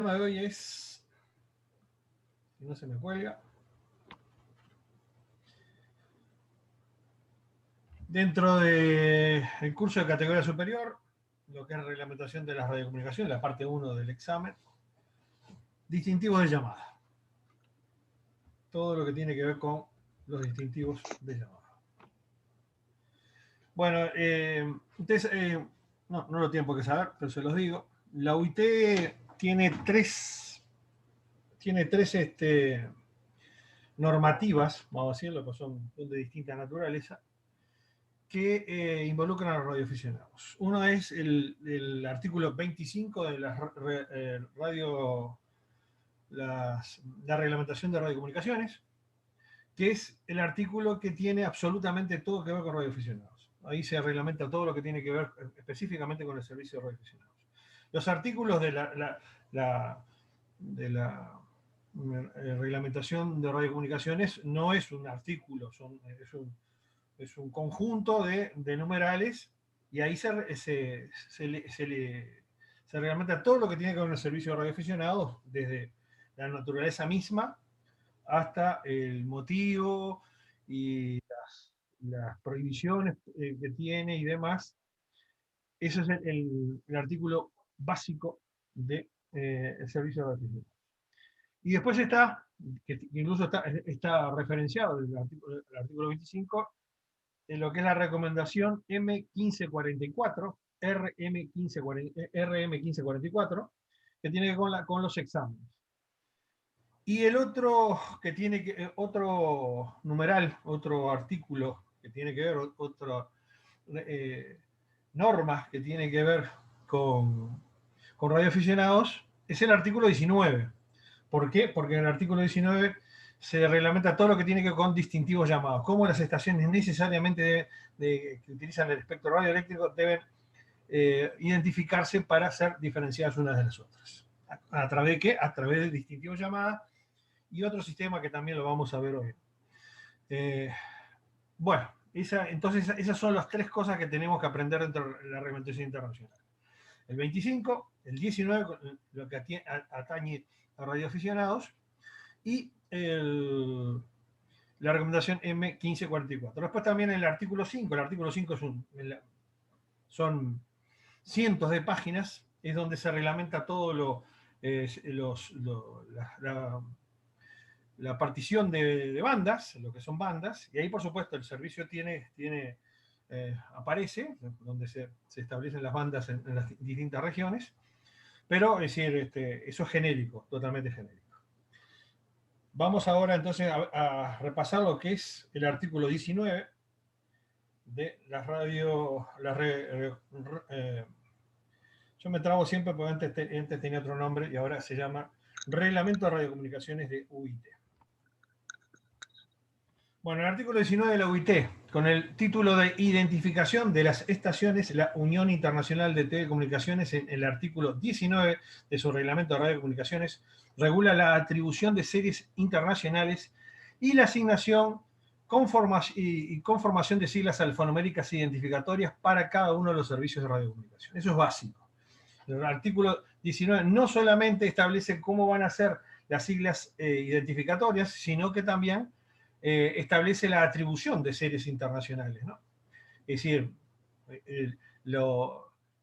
tema de hoy es, si no se me cuelga, dentro del curso de categoría superior, lo que es reglamentación de las radiocomunicaciones, la parte 1 del examen, distintivos de llamada. Todo lo que tiene que ver con los distintivos de llamada. Bueno, ustedes no lo tienen por qué saber, pero se los digo. La UIT tiene tres normativas, vamos a decirlo, pues son de distinta naturaleza, que involucran a los radioaficionados. Uno es el artículo 25 de la reglamentación de radiocomunicaciones, que es el artículo que tiene absolutamente todo que ver con radioaficionados. Ahí se reglamenta todo lo que tiene que ver específicamente con el servicio de radioaficionados. Los artículos de la reglamentación de radiocomunicaciones no es un artículo, es un conjunto de numerales y ahí se reglamenta todo lo que tiene que ver con el servicio de radioaficionados, desde la naturaleza misma hasta el motivo y las prohibiciones que tiene y demás. Ese es el artículo básico del servicio de radioaficionados. Y después está, que incluso está referenciado el artículo 25, en lo que es la recomendación M1544, RM1544, que tiene que ver con los exámenes. Y el otro otro numeral, otro artículo que tiene que ver, otra normas que tiene que ver con radioaficionados, es el artículo 19. ¿Por qué? Porque en el artículo 19 se reglamenta todo lo que tiene que ver con distintivos llamados, cómo las estaciones necesariamente que utilizan el espectro radioeléctrico deben identificarse para ser diferenciadas unas de las otras. ¿A través de qué? A través de distintivos llamadas y otro sistema que también lo vamos a ver hoy. Bueno, entonces esas son las tres cosas que tenemos que aprender dentro de la reglamentación internacional. El 25, el 19, lo que atañe a radioaficionados, y la recomendación M1544. Después también el artículo 5. El artículo 5 son cientos de páginas, es donde se reglamenta todo la partición de bandas, lo que son bandas, y ahí por supuesto el servicio aparece, donde se establecen las bandas en las distintas regiones, pero es decir, eso es genérico, totalmente genérico. Vamos ahora entonces a repasar lo que es el artículo 19 de la radio. Yo me trabo siempre porque antes tenía otro nombre y ahora se llama Reglamento de Radiocomunicaciones de UIT. Bueno, el artículo 19 de la UIT, con el título de Identificación de las estaciones, la Unión Internacional de Telecomunicaciones, en el artículo 19 de su Reglamento de Radiocomunicaciones, regula la atribución de series internacionales y la asignación y conformación de siglas alfanuméricas identificatorias para cada uno de los servicios de radiocomunicación. Eso es básico. El artículo 19 no solamente establece cómo van a ser las siglas identificatorias, sino que también establece la atribución de series internacionales, ¿no? Es decir,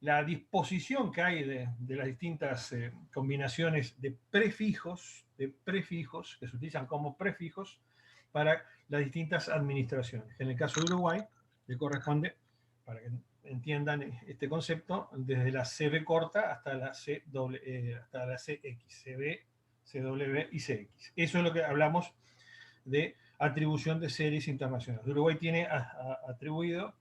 la disposición que hay de las distintas combinaciones de prefijos que se utilizan como prefijos para las distintas administraciones. En el caso de Uruguay, le corresponde, para que entiendan este concepto, desde la CB corta hasta la CX, CB, CW y CX. Eso es lo que hablamos de atribución de series internacionales. Uruguay tiene atribuido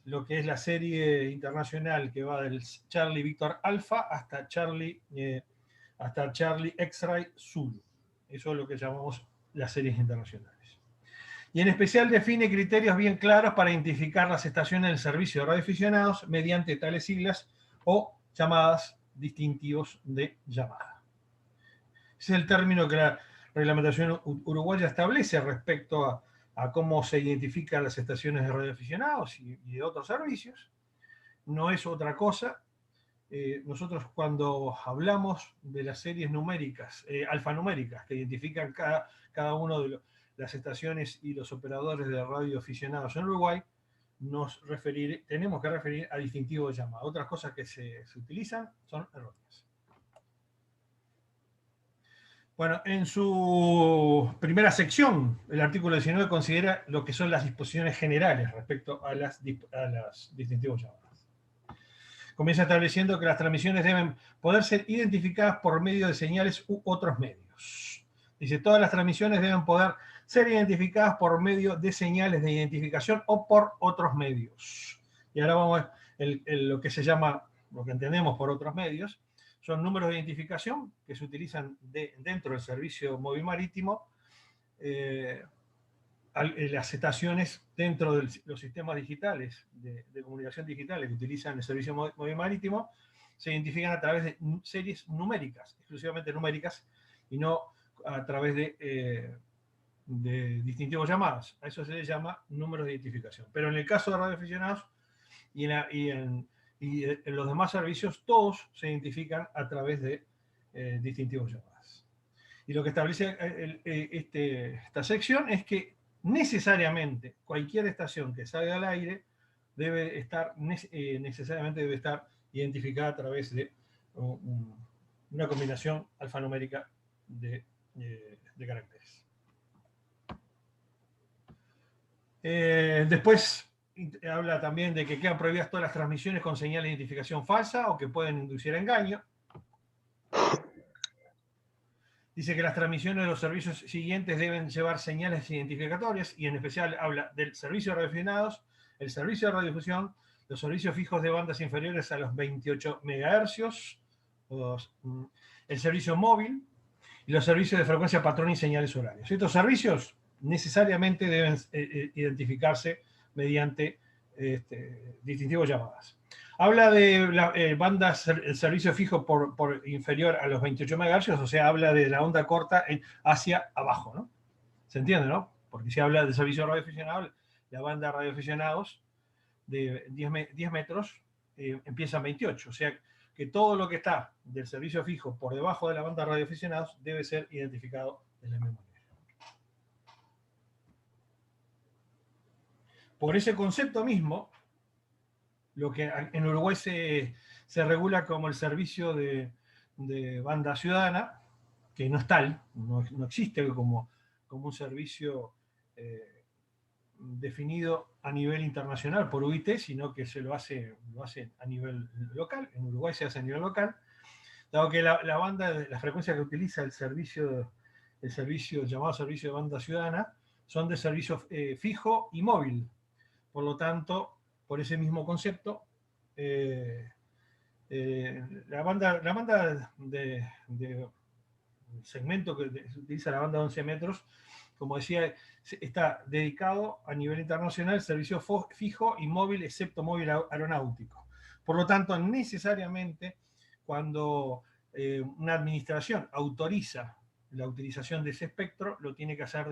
lo que es la serie internacional que va del Charlie Víctor Alfa hasta Charlie X-Ray Zulu. Eso es lo que llamamos las series internacionales. Y en especial define criterios bien claros para identificar las estaciones del servicio de radioaficionados mediante tales siglas o llamadas distintivos de llamada. Ese es el término que la reglamentación uruguaya establece respecto a cómo se identifican las estaciones de radioaficionados y de otros servicios. No es otra cosa. nosotros cuando hablamos de las series numéricas, alfanuméricas, que identifican cada uno de las estaciones y los operadores de radio aficionados en Uruguay, tenemos que referir a distintivo de llamada. Otras cosas que se utilizan son erróneas. Bueno, en su primera sección, el artículo 19 considera lo que son las disposiciones generales respecto a las distintivos llamadas. Comienza estableciendo que las transmisiones deben poder ser identificadas por medio de señales u otros medios. Dice, todas las transmisiones deben poder ser identificadas por medio de señales de identificación o por otros medios. Y ahora vamos a lo que se llama, lo que entendemos por otros medios, son números de identificación que se utilizan dentro del servicio móvil marítimo, las estaciones dentro de los sistemas digitales, de comunicación digitales que utilizan el servicio móvil marítimo, se identifican a través de series numéricas, exclusivamente numéricas, y no a través de distintivos llamadas. A eso se le llama números de identificación. Pero en el caso de radioaficionados y en los demás servicios, todos se identifican a través de distintivos llamadas. Y lo que establece esta sección es que necesariamente cualquier estación que salga al aire debe estar identificada a través de una combinación alfanumérica de caracteres. Después habla también de que quedan prohibidas todas las transmisiones con señal de identificación falsa o que pueden inducir a engaño. Dice que las transmisiones de los servicios siguientes deben llevar señales identificatorias y en especial habla del servicio de radioaficionados, el servicio de radiodifusión, los servicios fijos de bandas inferiores a los 28 MHz, el servicio móvil y los servicios de frecuencia patrón y señales horarias. Estos servicios necesariamente deben identificarse mediante distintivos llamadas. Habla de bandas, el servicio fijo por inferior a los 28 MHz, o sea, habla de la onda corta hacia abajo, ¿no? ¿Se entiende, no? Porque si habla de servicio radioaficionado, la banda radioaficionados de 10 metros empieza en 28, o sea, que todo lo que está del servicio fijo por debajo de la banda radioaficionados debe ser identificado de la misma manera. Por ese concepto mismo, lo que en Uruguay se regula como el servicio de banda ciudadana, que no es tal, no existe como un servicio definido a nivel internacional por UIT, sino que lo hace a nivel local. En Uruguay se hace a nivel local, dado que la frecuencia que utiliza el servicio llamado servicio de banda ciudadana son de servicio fijo y móvil. Por lo tanto, por ese mismo concepto, la banda de segmento que utiliza la banda de 11 metros, como decía, está dedicado a nivel internacional al servicio fijo y móvil, excepto móvil aeronáutico. Por lo tanto, necesariamente, cuando una administración autoriza la utilización de ese espectro, lo tiene que hacer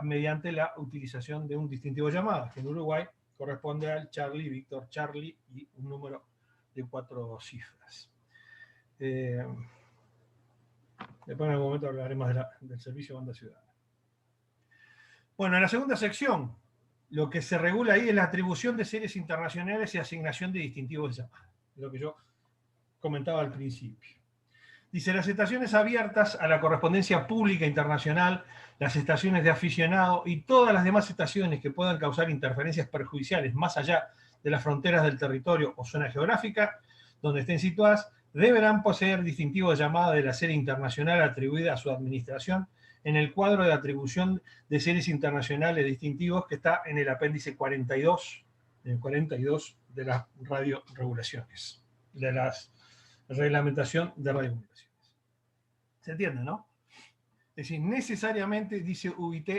mediante la utilización de un distintivo llamada, que en Uruguay corresponde al Charlie, Víctor Charlie y un número de 4 cifras. Después en algún momento hablaremos del servicio de banda ciudadana. Bueno, en la segunda sección, lo que se regula ahí es la atribución de series internacionales y asignación de distintivos de llamada, lo que yo comentaba al principio. Dice, las estaciones abiertas a la correspondencia pública internacional, las estaciones de aficionado y todas las demás estaciones que puedan causar interferencias perjudiciales más allá de las fronteras del territorio o zona geográfica donde estén situadas, deberán poseer distintivos de llamada de la serie internacional atribuida a su administración en el cuadro de atribución de series internacionales distintivos que está en el apéndice 42, de las radioregulaciones, de la reglamentación de radiocomunicaciones. ¿Se entiende, no? Es decir, necesariamente dice UIT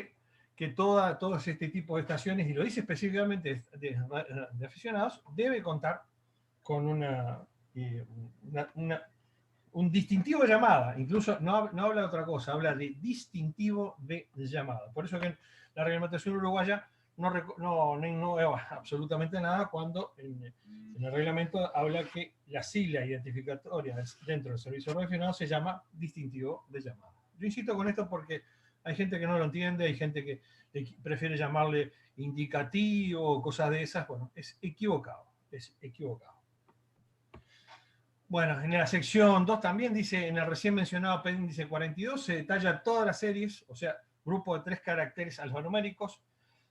que todos este tipo de estaciones, y lo dice específicamente de aficionados, debe contar con un distintivo de llamada. Incluso no habla de otra cosa, habla de distintivo de llamada. Por eso que en la reglamentación uruguaya no innueva absolutamente nada cuando en el reglamento habla que la sigla identificatoria dentro del servicio radioaficionado se llama distintivo de llamada. Yo insisto con esto porque hay gente que no lo entiende, hay gente que prefiere llamarle indicativo o cosas de esas. Bueno, es equivocado, es equivocado. Bueno, en la sección 2 también dice, en el recién mencionado apéndice 42, se detalla todas las series, o sea, grupo de 3 caracteres alfanuméricos,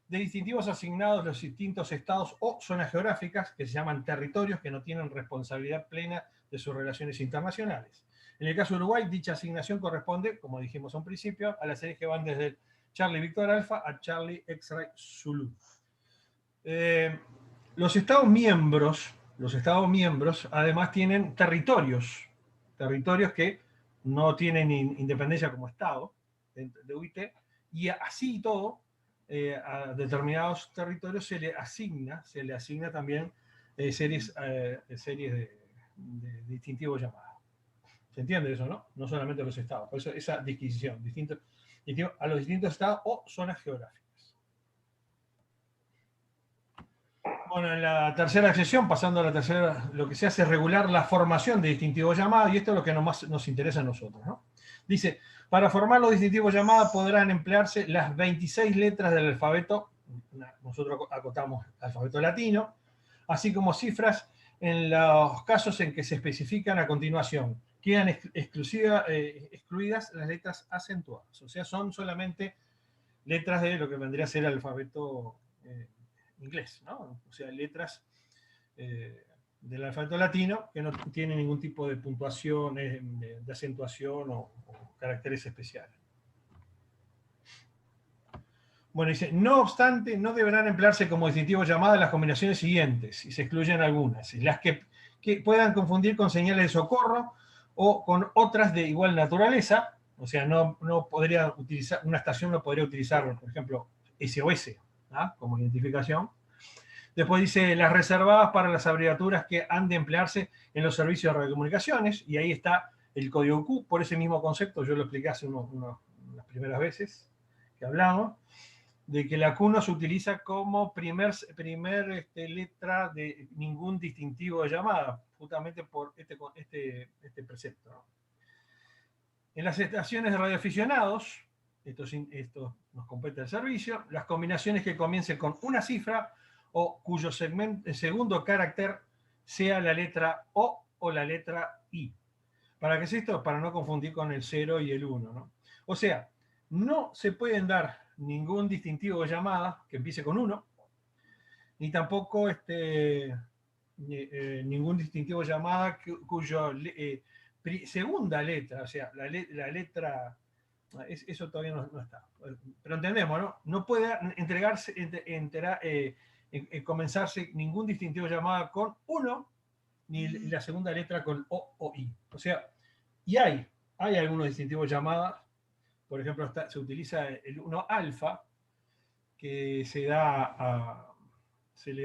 de distintivos asignados a los distintos estados o zonas geográficas, que se llaman territorios, que no tienen responsabilidad plena de sus relaciones internacionales. En el caso de Uruguay, dicha asignación corresponde, como dijimos a un principio, a las series que van desde Charlie Victor Alpha a Charlie X-Ray Zulu. Los Estados miembros además tienen territorios que no tienen independencia como Estado de UIT, y así todo, a determinados territorios se le asigna también series de distintivos llamadas. ¿Se entiende eso, no? No solamente los estados. Por eso esa disquisición, a los distintos estados o zonas geográficas. Bueno, en la tercera sesión, pasando a la tercera, lo que se hace es regular la formación de distintivos llamadas, y esto es lo que más nos interesa a nosotros, ¿no? Dice, para formar los distintivos llamadas podrán emplearse las 26 letras del alfabeto, nosotros acotamos alfabeto latino, así como cifras en los casos en que se especifican a continuación. Quedan excluidas las letras acentuadas, o sea, son solamente letras de lo que vendría a ser el alfabeto inglés, ¿no? O sea, letras del alfabeto latino que no tienen ningún tipo de puntuación, de acentuación o caracteres especiales. Bueno, dice, no obstante, no deberán emplearse como distintivos llamadas las combinaciones siguientes, y se excluyen algunas, las que puedan confundir con señales de socorro o con otras de igual naturaleza. O sea, no podría utilizar, una estación no podría utilizar, por ejemplo, SOS, ¿ah?, como identificación. Después dice, las reservadas para las abreviaturas que han de emplearse en los servicios de radiocomunicaciones, y ahí está el código Q, por ese mismo concepto, yo lo expliqué hace unas primeras veces que hablamos, de que la Q no se utiliza como primer letra de ningún distintivo de llamada, justamente por este precepto, ¿no? En las estaciones de radioaficionados, esto nos compete el servicio, las combinaciones que comiencen con una cifra o cuyo segundo carácter sea la letra O o la letra I. ¿Para qué es esto? Para no confundir con el 0 y el 1, ¿no? O sea, no se pueden dar ningún distintivo de llamada que empiece con 1, ni tampoco ningún distintivo de llamada cuyo segunda letra, o sea, la letra, eso todavía no está. Pero entendemos, ¿no? No puede comenzarse ningún distintivo de llamada con 1, ni la segunda letra con O o I. O sea, y hay algunos distintivos de llamada, por ejemplo, se utiliza el 1 alfa, que se le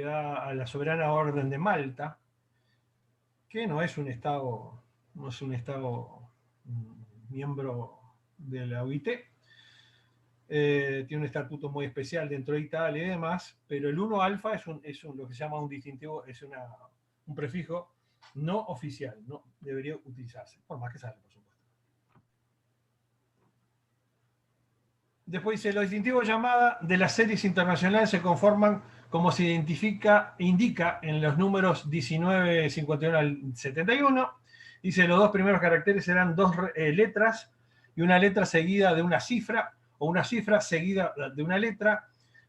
da a la soberana orden de Malta, que no es un estado miembro de la OIT, tiene un estatuto muy especial dentro de Italia y demás, pero el 1 alfa es lo que se llama un distintivo, es un prefijo no oficial, no debería utilizarse, por más que sale, por supuesto. Después dice, los distintivos de llamada de las series internacionales se conforman como se indica en los números 19, 51 al 71. Dice, los dos primeros caracteres serán dos letras y una letra seguida de una cifra, o una cifra seguida de una letra.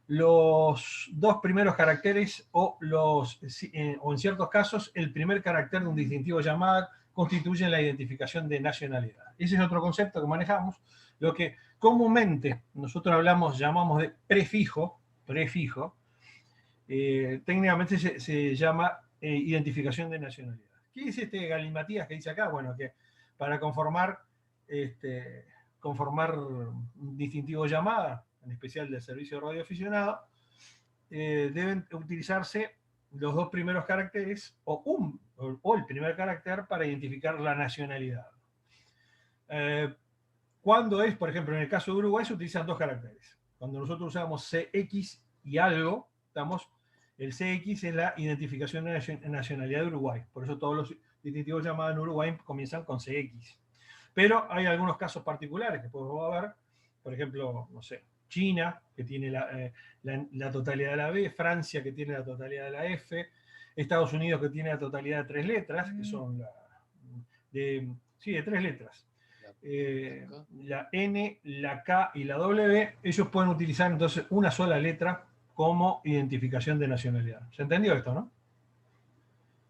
Los dos primeros caracteres o en ciertos casos el primer carácter de un distintivo de llamada constituyen la identificación de nacionalidad. Ese es otro concepto que manejamos, lo que comúnmente nosotros llamamos de prefijo, técnicamente se llama identificación de nacionalidad. ¿Qué es este galimatías que dice acá? Bueno, que para conformar un distintivo de llamada, en especial del servicio de radioaficionado, deben utilizarse los dos primeros caracteres o el primer carácter para identificar la nacionalidad. Cuando es, por ejemplo, en el caso de Uruguay se utilizan dos caracteres. Cuando nosotros usamos CX y algo, estamos, el CX es la identificación de nacionalidad de Uruguay. Por eso todos los distintivos llamados en Uruguay comienzan con CX. Pero hay algunos casos particulares que podemos ver, por ejemplo, no sé, China, que tiene la totalidad de la B, Francia, que tiene la totalidad de la F, Estados Unidos, que tiene la totalidad de 3 letras, que son de 3 letras. La N, la K y la W, ellos pueden utilizar entonces una sola letra como identificación de nacionalidad. ¿Se entendió esto, no?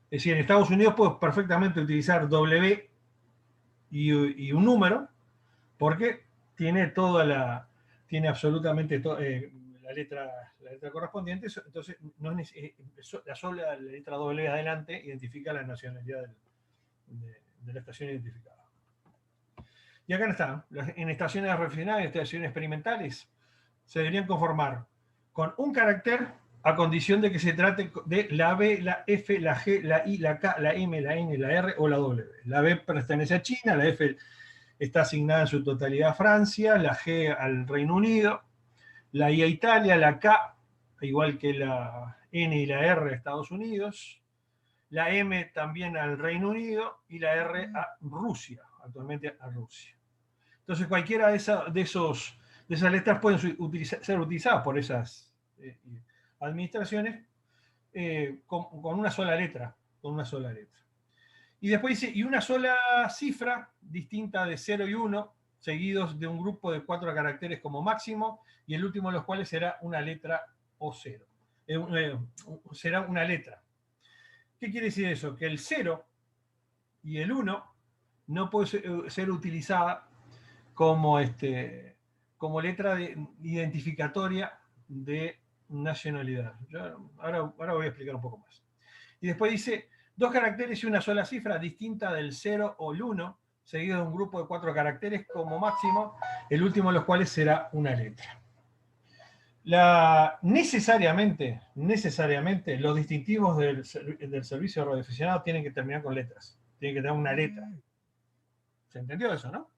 Es decir, en Estados Unidos puedes perfectamente utilizar W y un número, porque tiene tiene absolutamente la letra correspondiente, entonces no es, la sola letra W adelante identifica la nacionalidad de la estación identificada. Y acá está, en estaciones refinadas, en estaciones experimentales, se deberían conformar con un carácter a condición de que se trate de la B, la F, la G, la I, la K, la M, la N, la R o la W. La B pertenece a China, la F está asignada en su totalidad a Francia, la G al Reino Unido, la I a Italia, la K, igual que la N y la R a Estados Unidos, la M también al Reino Unido y la R a Rusia, actualmente a Rusia. Entonces cualquiera de esas letras pueden ser utilizadas por esas administraciones con una sola letra, Y después dice, y una sola cifra distinta de 0 y 1, seguidos de un grupo de 4 caracteres como máximo, y el último de los cuales será una letra o 0. Será una letra. ¿Qué quiere decir eso? Que el 0 y el 1 no puede ser utilizada como letra identificatoria de nacionalidad. Ahora voy a explicar un poco más. Y después dice, 2 caracteres y una sola cifra distinta del 0 o el 1, seguido de un grupo de 4 caracteres como máximo, el último de los cuales será una letra. Necesariamente, los distintivos del servicio radioaficionado tienen que terminar con letras. Tienen que tener una letra. ¿Se entendió eso, no?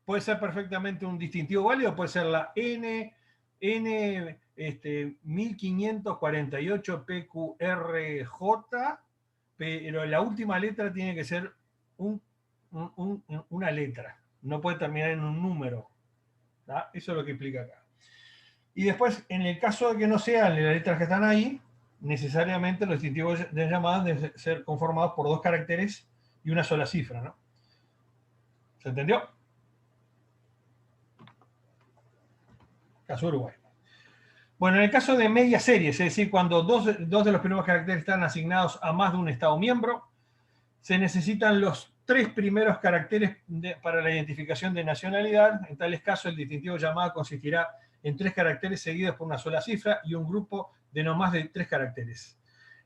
Puede ser perfectamente un distintivo válido, puede ser la N 1548 PQRJ, pero la última letra tiene que ser una letra. No puede terminar en un número. ¿tá? Eso es lo que explica acá. Y después, en el caso de que no sean las letras que están ahí, necesariamente los distintivos de llamada deben ser conformados por 2 caracteres y una sola cifra, ¿no? ¿Se entendió? Caso Uruguay. Bueno, en el caso de media series, es decir, cuando dos de los primeros caracteres están asignados a más de un Estado miembro, se necesitan los 3 primeros caracteres para la identificación de nacionalidad. En tales casos, el distintivo llamada consistirá en 3 caracteres seguidos por una sola cifra y un grupo de no más de 3 caracteres,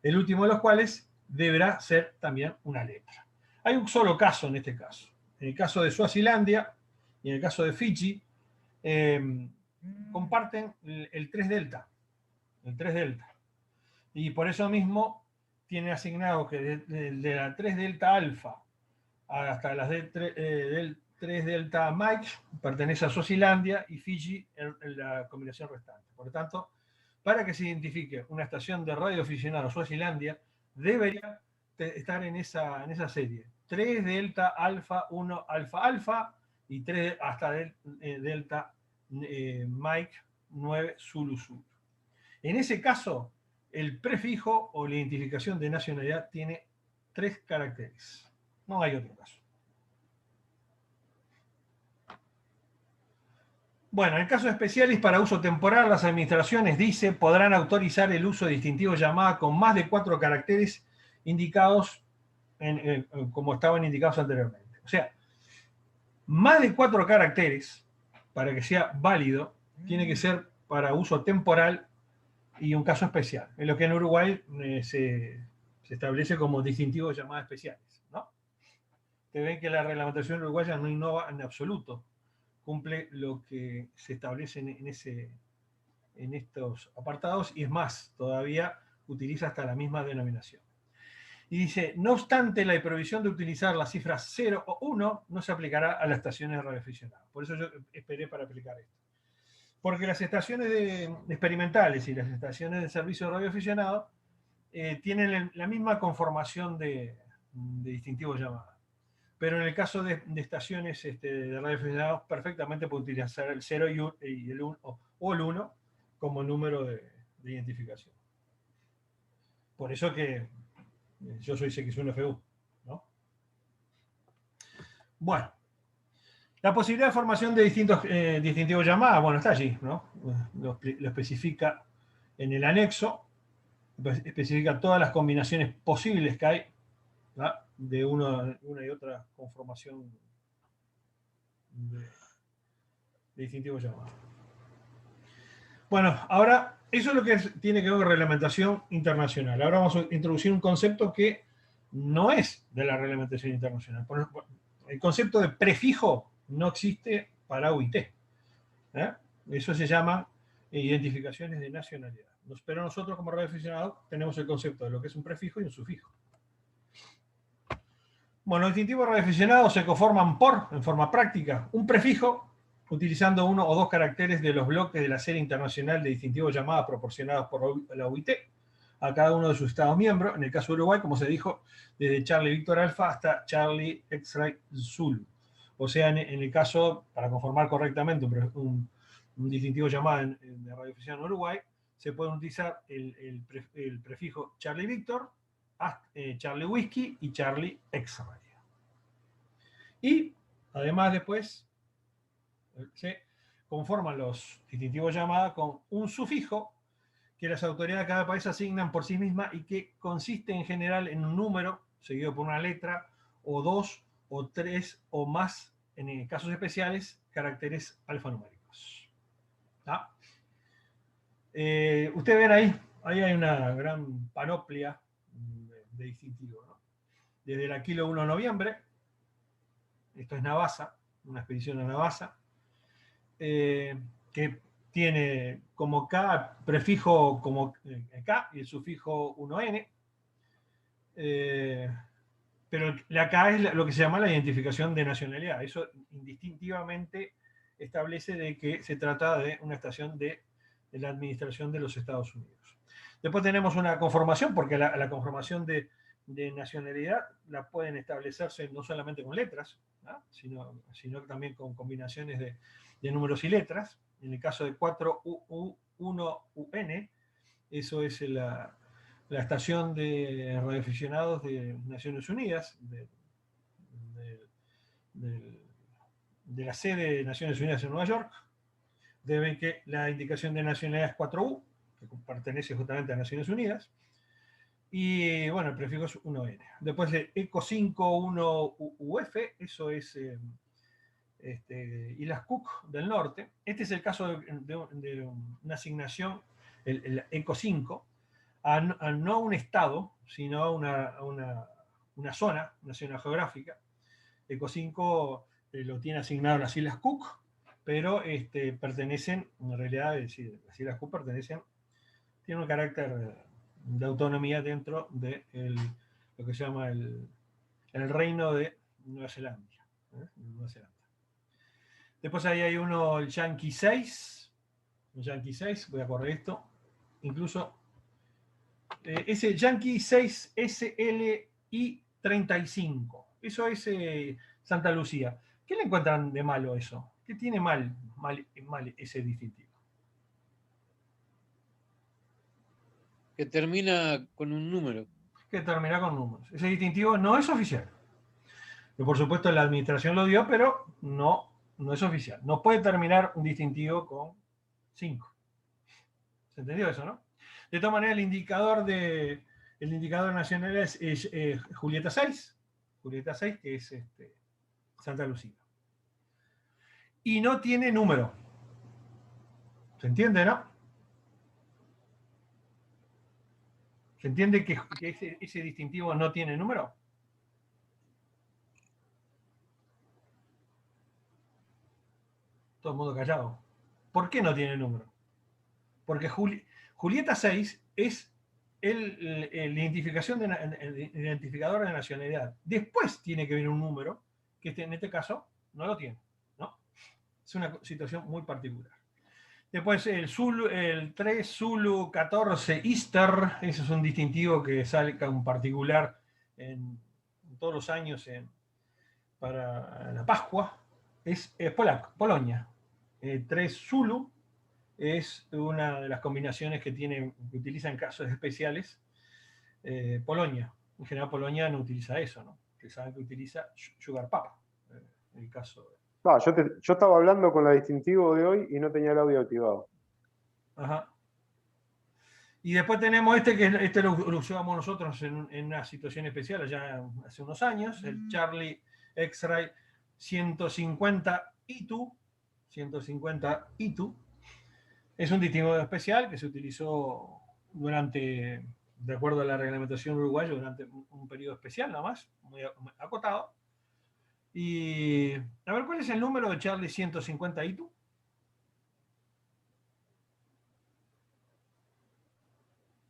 el último de los cuales deberá ser también una letra. Hay un solo caso en este caso. En el caso de Suazilandia y en el caso de Fiji, comparten el 3 delta. Y por eso mismo tiene asignado que de la 3 delta alfa hasta las del 3 delta Mike pertenece a Suazilandia y Fiji en la combinación restante. Por lo tanto, para que se identifique una estación de radioaficionado Suazilandia, debería estar en esa serie. 3 delta alfa 1 alfa alfa y 3 hasta delta Mike 9 Zulu Zulu. En ese caso, el prefijo o la identificación de nacionalidad tiene 3 caracteres. No hay otro caso. Bueno, en casos especiales para uso temporal, las administraciones, dice, podrán autorizar el uso de distintivos llamada con más de 4 caracteres indicados como estaban indicados anteriormente. O sea, más de 4 caracteres, para que sea válido, tiene que ser para uso temporal y un caso especial, en lo que en Uruguay se establece como distintivos llamadas especiales, ¿no? Te ven que la reglamentación uruguaya no innova en absoluto, cumple lo que se establece en estos apartados y es más, todavía utiliza hasta la misma denominación. Y dice, no obstante, la prohibición de utilizar las cifras 0 o 1 no se aplicará a las estaciones radioaficionadas. Por eso yo esperé para aplicar esto. Porque las estaciones experimentales y las estaciones de servicio de radioaficionado tienen la misma conformación de distintivo llamada. Pero en el caso de estaciones de radioaficionados, perfectamente puede utilizar el 0 y el 1, o el 1 como número de identificación. Por eso que yo soy CX1FU, ¿no? Bueno, la posibilidad de formación de distintos distintivos llamadas, bueno, está allí, ¿no? Lo especifica en el anexo, especifica todas las combinaciones posibles que hay, ¿no? De una y otra conformación de distintivos llamadas. Bueno, ahora, eso es lo que tiene que ver con reglamentación internacional. Ahora vamos a introducir un concepto que no es de la reglamentación internacional. El concepto de prefijo no existe para UIT. Eso se llama identificaciones de nacionalidad. Pero nosotros como radioaficionados tenemos el concepto de lo que es un prefijo y un sufijo. Bueno, los distintivos radioaficionados se conforman por, en forma práctica, un prefijo utilizando uno o dos caracteres de los bloques de la serie internacional de distintivos llamadas proporcionados por la UIT a cada uno de sus estados miembros. En el caso de Uruguay, como se dijo, desde Charlie Víctor Alfa hasta Charlie X-Ray Zulu. O sea, en el caso, para conformar correctamente un distintivo llamada de radioafición en Uruguay, se puede utilizar el prefijo Charlie Víctor, Charlie Whiskey y Charlie X-Ray. Y además después se conforman los distintivos llamadas con un sufijo que las autoridades de cada país asignan por sí mismas y que consiste en general en un número seguido por una letra o dos o tres o más, en casos especiales, caracteres alfanuméricos. ¿Ah? Ustedes ven ahí hay una gran panoplia de distintivos, ¿no? Desde el Aquilo 1 de noviembre, esto es Navassa, una expedición a Navassa, que tiene como K prefijo como K y el sufijo 1N, pero la K es lo que se llama la identificación de nacionalidad. Eso indistintivamente establece de que se trata de una estación de la administración de los Estados Unidos. Después tenemos una conformación, porque la conformación de nacionalidad la pueden establecerse no solamente con letras, ¿no? sino también con combinaciones de números y letras. En el caso de 4U1UN, eso es la estación de radioaficionados de Naciones Unidas, de la sede de Naciones Unidas en Nueva York. Deben que la indicación de nacionalidad es 4U, que pertenece justamente a Naciones Unidas. Y bueno, el prefijo es 1N. Después de ECO 5-1UF, eso es Islas Cook del norte. Este es el caso de una asignación, el ECO 5, a no un estado, sino a una zona geográfica. ECO 5 lo tiene asignado a las Islas Cook, pero pertenecen, en realidad, es decir, las Islas Cook pertenecen, tienen un carácter de autonomía dentro de lo que se llama el reino de Nueva Zelanda. Nueva Zelanda. Después ahí hay uno, el Yankee 6. El Yankee 6, voy a correr esto. Incluso ese Yankee 6 SLI 35. Eso es Santa Lucía. ¿Qué le encuentran de malo eso? ¿Qué tiene mal ese distintivo? Que termina con un número. Que termina con números. Ese distintivo no es oficial. Que por supuesto la administración lo dio, pero no es oficial. No puede terminar un distintivo con 5. ¿Se entendió eso, no? De todas maneras, el indicador nacional es Julieta 6. Julieta 6, que es Santa Lucía. Y no tiene número. ¿Se entiende, no? ¿Se entiende que ese distintivo no tiene número? Todo el mundo callado. ¿Por qué no tiene número? Porque Julieta 6 es el identificador de nacionalidad. Después tiene que venir un número, que en este caso no lo tiene, ¿no? Es una situación muy particular. Después el Zulu, el 3 Zulu 14 Easter, ese es un distintivo que sale en particular en todos los años para la Pascua. Es Polonia. 3 Zulu es una de las combinaciones que utiliza en casos especiales Polonia. En general Polonia no utiliza eso, ¿no? Que saben que utiliza Sugar Papa. En el caso de... Yo estaba hablando con la distintivo de hoy y no tenía el audio activado. Ajá. Y después tenemos este lo usamos nosotros en una situación especial allá hace unos años, el Charlie X-Ray 150 ITU. 150 ITU. Es un distintivo especial que se utilizó durante, de acuerdo a la reglamentación uruguaya, durante un periodo especial nada más, muy acotado. Y a ver, ¿cuál es el número de Charlie 150 ITU?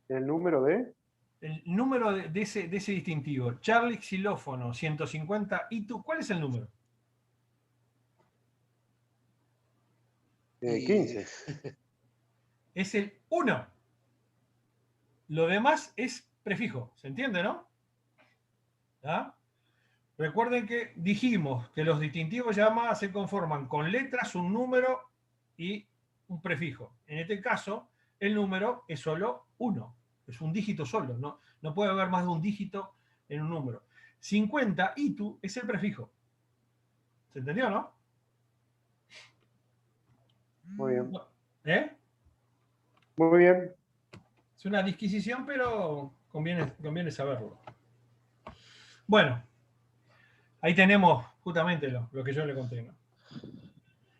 ¿El número de? El número de ese distintivo, Charlie xilófono 150 ITU, ¿cuál es el número? 15. Es el 1. Lo demás es prefijo, ¿se entiende, no? ¿Ah? Recuerden que dijimos que los distintivos llamadas se conforman con letras, un número y un prefijo. En este caso, el número es solo 1. Es un dígito solo. No puede haber más de un dígito en un número. 50 ITU es el prefijo. ¿Se entendió, no? Muy bien. ¿Eh? Muy bien. Es una disquisición, pero conviene saberlo. Bueno, ahí tenemos justamente lo que yo le conté, ¿no?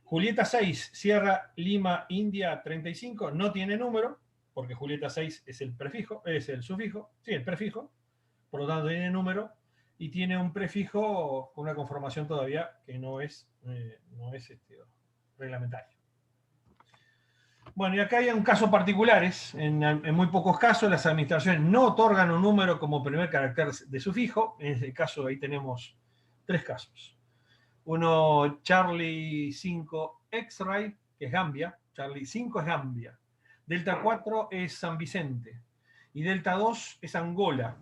Julieta 6, Sierra Lima India 35, no tiene número, porque Julieta 6 es el prefijo, es el sufijo, sí, el prefijo, por lo tanto tiene número, y tiene un prefijo con una conformación todavía que no es reglamentario. Bueno, y acá hay un caso particulares. En muy pocos casos las administraciones no otorgan un número como primer carácter de sufijo. En este caso ahí tenemos 3 casos. Uno, Charlie 5 X-Ray, que es Gambia. Charlie 5 es Gambia. Delta 4 es San Vicente. Y Delta 2 es Angola.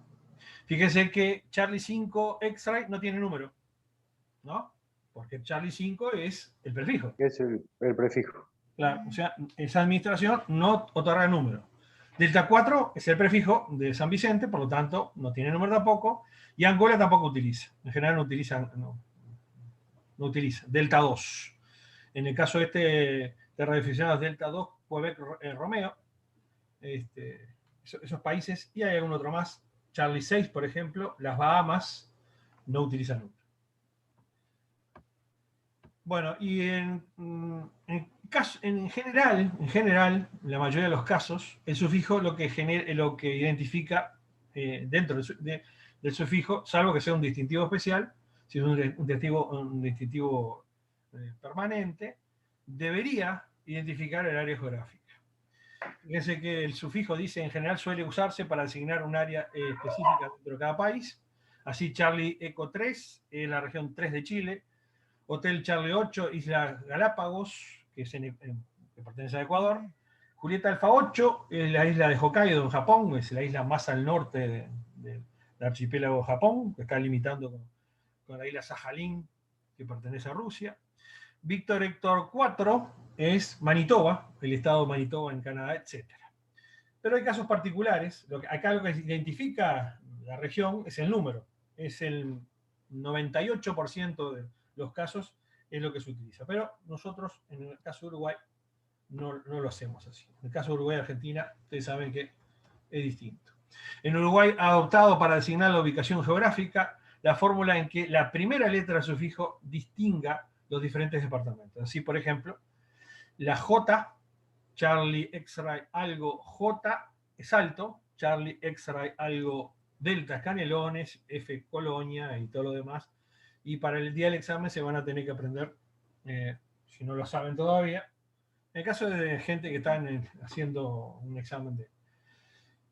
Fíjense que Charlie 5 X-Ray no tiene número, ¿no? Porque Charlie 5 es el prefijo. Es el prefijo. Claro, o sea, esa administración no otorga número. Delta 4 es el prefijo de San Vicente, por lo tanto, no tiene número tampoco. Y Angola tampoco utiliza. En general no utiliza. Delta 2. En el caso de radioaficionados Delta 2, Quebec Romeo, esos países, y hay algún otro más. Charlie 6, por ejemplo, las Bahamas no utilizan número. Bueno, y en general, en la mayoría de los casos, el sufijo lo que identifica dentro del sufijo, salvo que sea un distintivo especial, si es un distintivo permanente, debería identificar el área geográfica. Fíjense que el sufijo dice en general suele usarse para designar un área específica dentro de cada país. Así Charlie Eco 3 es la región 3 de Chile, Hotel Charlie 8, Isla Galápagos, que pertenece a Ecuador. Julieta Alfa 8 es la isla de Hokkaido en Japón, es la isla más al norte del archipiélago de Japón, que está limitando con la isla Sajalín, que pertenece a Rusia. Víctor Héctor 4 es Manitoba, el estado de Manitoba en Canadá, etc. Pero hay casos particulares. Acá lo que identifica la región es el número. Es el 98% de los casos es lo que se utiliza. Pero nosotros, en el caso de Uruguay, no lo hacemos así. En el caso de Uruguay y Argentina, ustedes saben que es distinto. En Uruguay ha adoptado para designar la ubicación geográfica la fórmula en que la primera letra del sufijo distinga los diferentes departamentos. Así, por ejemplo, la J, Charlie X-Ray algo J es alto, Charlie X-Ray algo Delta es Canelones, F Colonia y todo lo demás. Y para el día del examen se van a tener que aprender, si no lo saben todavía. En el caso de gente que está haciendo un examen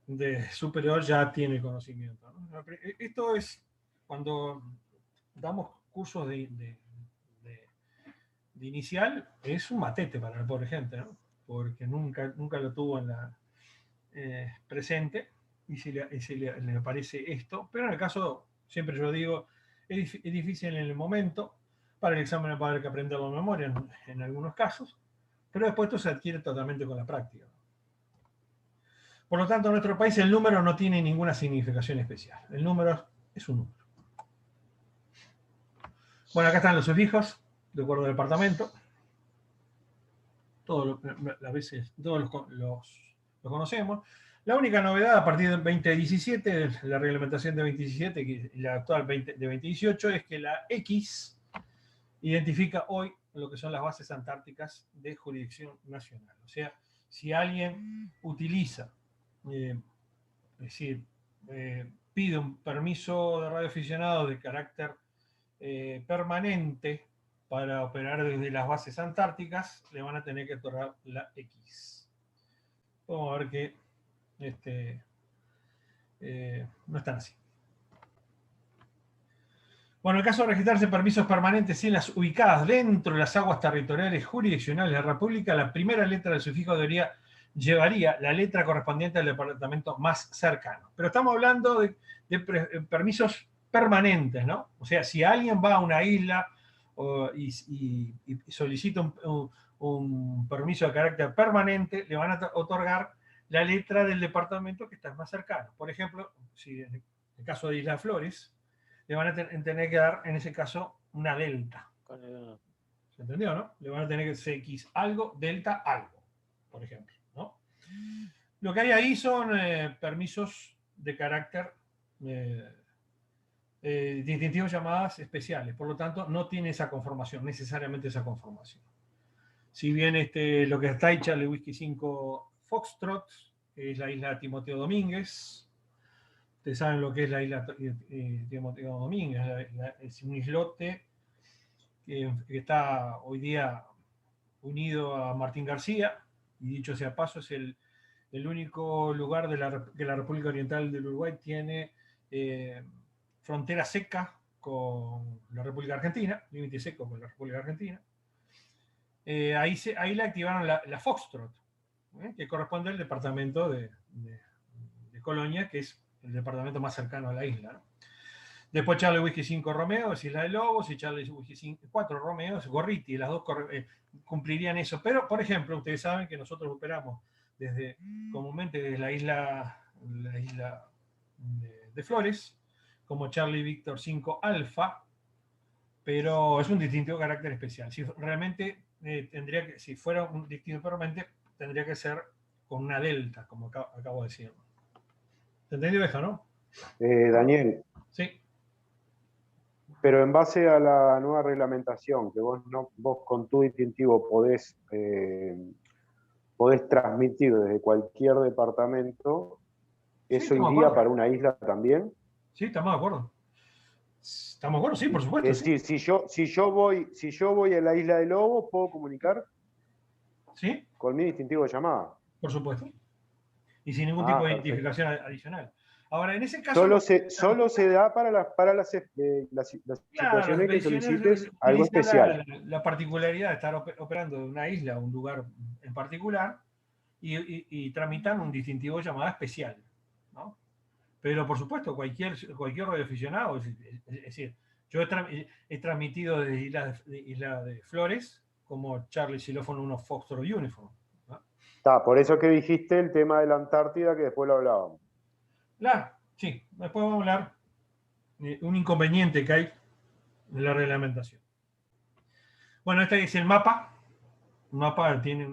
de superior, ya tiene conocimiento, ¿no? Esto es cuando damos cursos de inicial, es un matete para la pobre gente, ¿no? porque nunca lo tuvo en la presente, y si le aparece esto. Pero en el caso, siempre yo digo, es difícil en el momento. Para el examen va a haber que aprenderlo de memoria en algunos casos, pero después esto se adquiere totalmente con la práctica. Por lo tanto, en nuestro país el número no tiene ninguna significación especial. El número es un número. Bueno, acá están los sufijos, de acuerdo al departamento. Las veces, todos los conocemos. La única novedad a partir del 2017, la reglamentación de 2017 y la actual de 2018, es que la X identifica hoy lo que son las bases antárticas de jurisdicción nacional. O sea, si alguien utiliza, es decir, pide un permiso de radioaficionado de carácter permanente para operar desde las bases antárticas, le van a tener que otorgar la X. Vamos a ver que no están así. Bueno, en el caso de registrarse permisos permanentes en las ubicadas dentro de las aguas territoriales jurisdiccionales de la República, la primera letra del sufijo llevaría la letra correspondiente al departamento más cercano. Pero estamos hablando de permisos permanentes, ¿no? O sea, si alguien va a una isla y solicita un permiso de carácter permanente, le van a otorgar la letra del departamento que está más cercano. Por ejemplo, si en el caso de Isla Flores, le van a tener que dar, en ese caso, una delta. ¿Se entendió, no? Le van a tener que ser X algo, delta algo, por ejemplo, ¿no? Lo que hay ahí son permisos de carácter distintivos llamadas especiales. Por lo tanto, no tiene esa conformación, necesariamente esa conformación. Si bien lo que está hecha el Whisky 5 Foxtrot, que es la isla Timoteo Domínguez. Ustedes saben lo que es la isla Timoteo Domínguez. Es un islote que está hoy día unido a Martín García, y dicho sea paso, es el único lugar que la República Oriental del Uruguay tiene frontera seca con la República Argentina, límite seco con la República Argentina. Ahí le activaron la Foxtrot, que corresponde al departamento de Colonia, que es el departamento más cercano a la isla, ¿no? Después Charlie Whisky 5 Romeo es Isla de Lobos, y Charlie Whisky 4 Romeo es Gorriti, y las dos cumplirían eso. Pero, por ejemplo, ustedes saben que nosotros operamos comúnmente desde la isla de Flores, como Charlie Víctor 5 Alfa, pero es un distintivo de carácter especial. Si realmente si fuera un distintivo permanente, tendría que ser con una delta, como acabo de decir. ¿Te entendió esto, no? Daniel. Sí. Pero en base a la nueva reglamentación, que vos con tu distintivo podés transmitir desde cualquier departamento, ¿eso iría para una isla también? Sí, estamos de acuerdo. ¿Estamos de acuerdo? Sí, por supuesto. Es decir, si yo voy a la isla de Lobos, ¿puedo comunicar? Sí. Con mi distintivo de llamada. Por supuesto. Y sin ningún tipo de identificación adicional. Ahora, en ese caso... Solo se da para las situaciones que solicites algo especial. La particularidad de estar operando de una isla o un lugar en particular y tramitar un distintivo llamada especial, ¿no? Pero, por supuesto, cualquier radioaficionado, es decir, yo he transmitido desde Isla de Flores como Charlie Xilófono 1 Foxtrot Uniform, ¿no? Está, por eso que dijiste el tema de la Antártida, que después lo hablábamos. Claro, sí. Después vamos a hablar de un inconveniente que hay en la reglamentación. Bueno, este es el mapa. El mapa tiene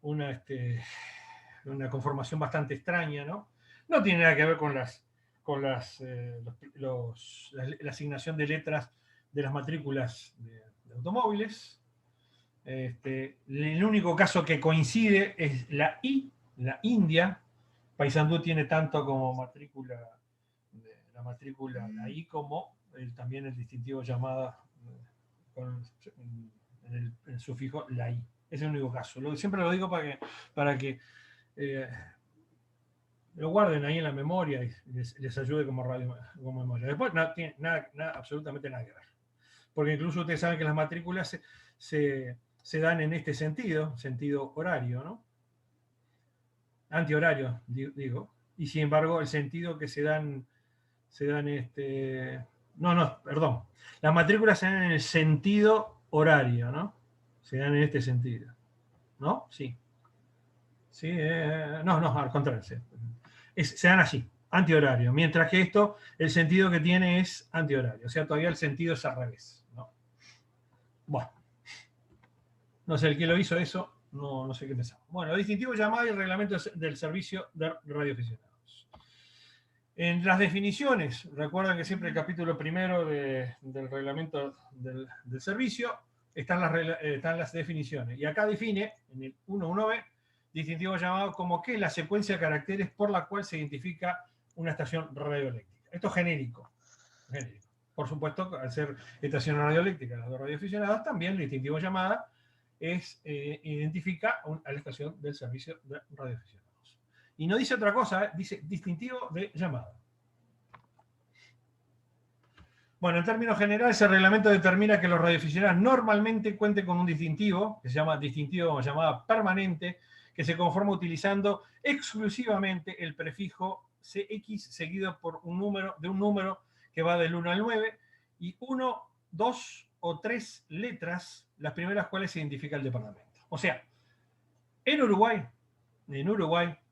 una conformación bastante extraña, ¿no? No tiene nada que ver con la asignación de letras de las matrículas de automóviles. El único caso que coincide es la I, la India. Paysandú tiene tanto como matrícula, la I, como también el distintivo llamada con el sufijo la I. Es el único caso. Siempre lo digo para que lo guarden ahí en la memoria y les ayude como memoria. Después no tiene absolutamente nada que ver. Porque incluso ustedes saben que las matrículas se se dan en este sentido horario, ¿no? Antihorario, digo. Y sin embargo, el sentido que se dan perdón. Las matrículas se dan en el sentido horario, ¿no? Se dan en este sentido. ¿No? Sí. Sí, no, al contrario. Se dan así, antihorario. Mientras que esto, el sentido que tiene es antihorario. O sea, todavía el sentido es al revés, ¿no? Bueno. No sé, el que lo hizo eso, no sé qué pensaba. Bueno, distintivo llamado y el reglamento del servicio de radioaficionados. En las definiciones, recuerdan que siempre el capítulo primero del reglamento del servicio están las definiciones. Y acá define, en el 1.1b, distintivo llamado como que la secuencia de caracteres por la cual se identifica una estación radioeléctrica. Esto es genérico. Por supuesto, al ser estación radioeléctrica, las de radioaficionados, también el distintivo llamada identifica a la estación del servicio de radioaficionados. Y no dice otra cosa, dice distintivo de llamada. Bueno, en términos generales, el reglamento determina que los radioaficionados normalmente cuenten con un distintivo, que se llama distintivo de llamada permanente, que se conforma utilizando exclusivamente el prefijo CX seguido por un número que va del 1 al 9, y 1, 2 o 3 letras, las primeras cuales se identifica el departamento. O sea, en Uruguay,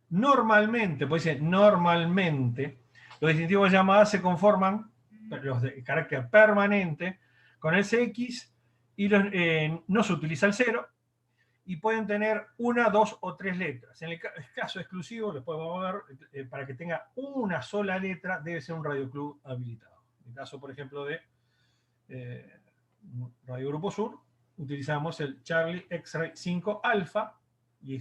normalmente, pues dice normalmente, los distintivos de llamada se conforman, los de carácter permanente, con el CX, y no se utiliza el 0, y pueden tener 1, 2 o 3 letras. En el caso exclusivo, les podemos ver, para que tenga una sola letra, debe ser un radioclub habilitado. En el caso, por ejemplo, de Radio Grupo Sur, utilizamos el Charlie X-Ray 5 Alfa, y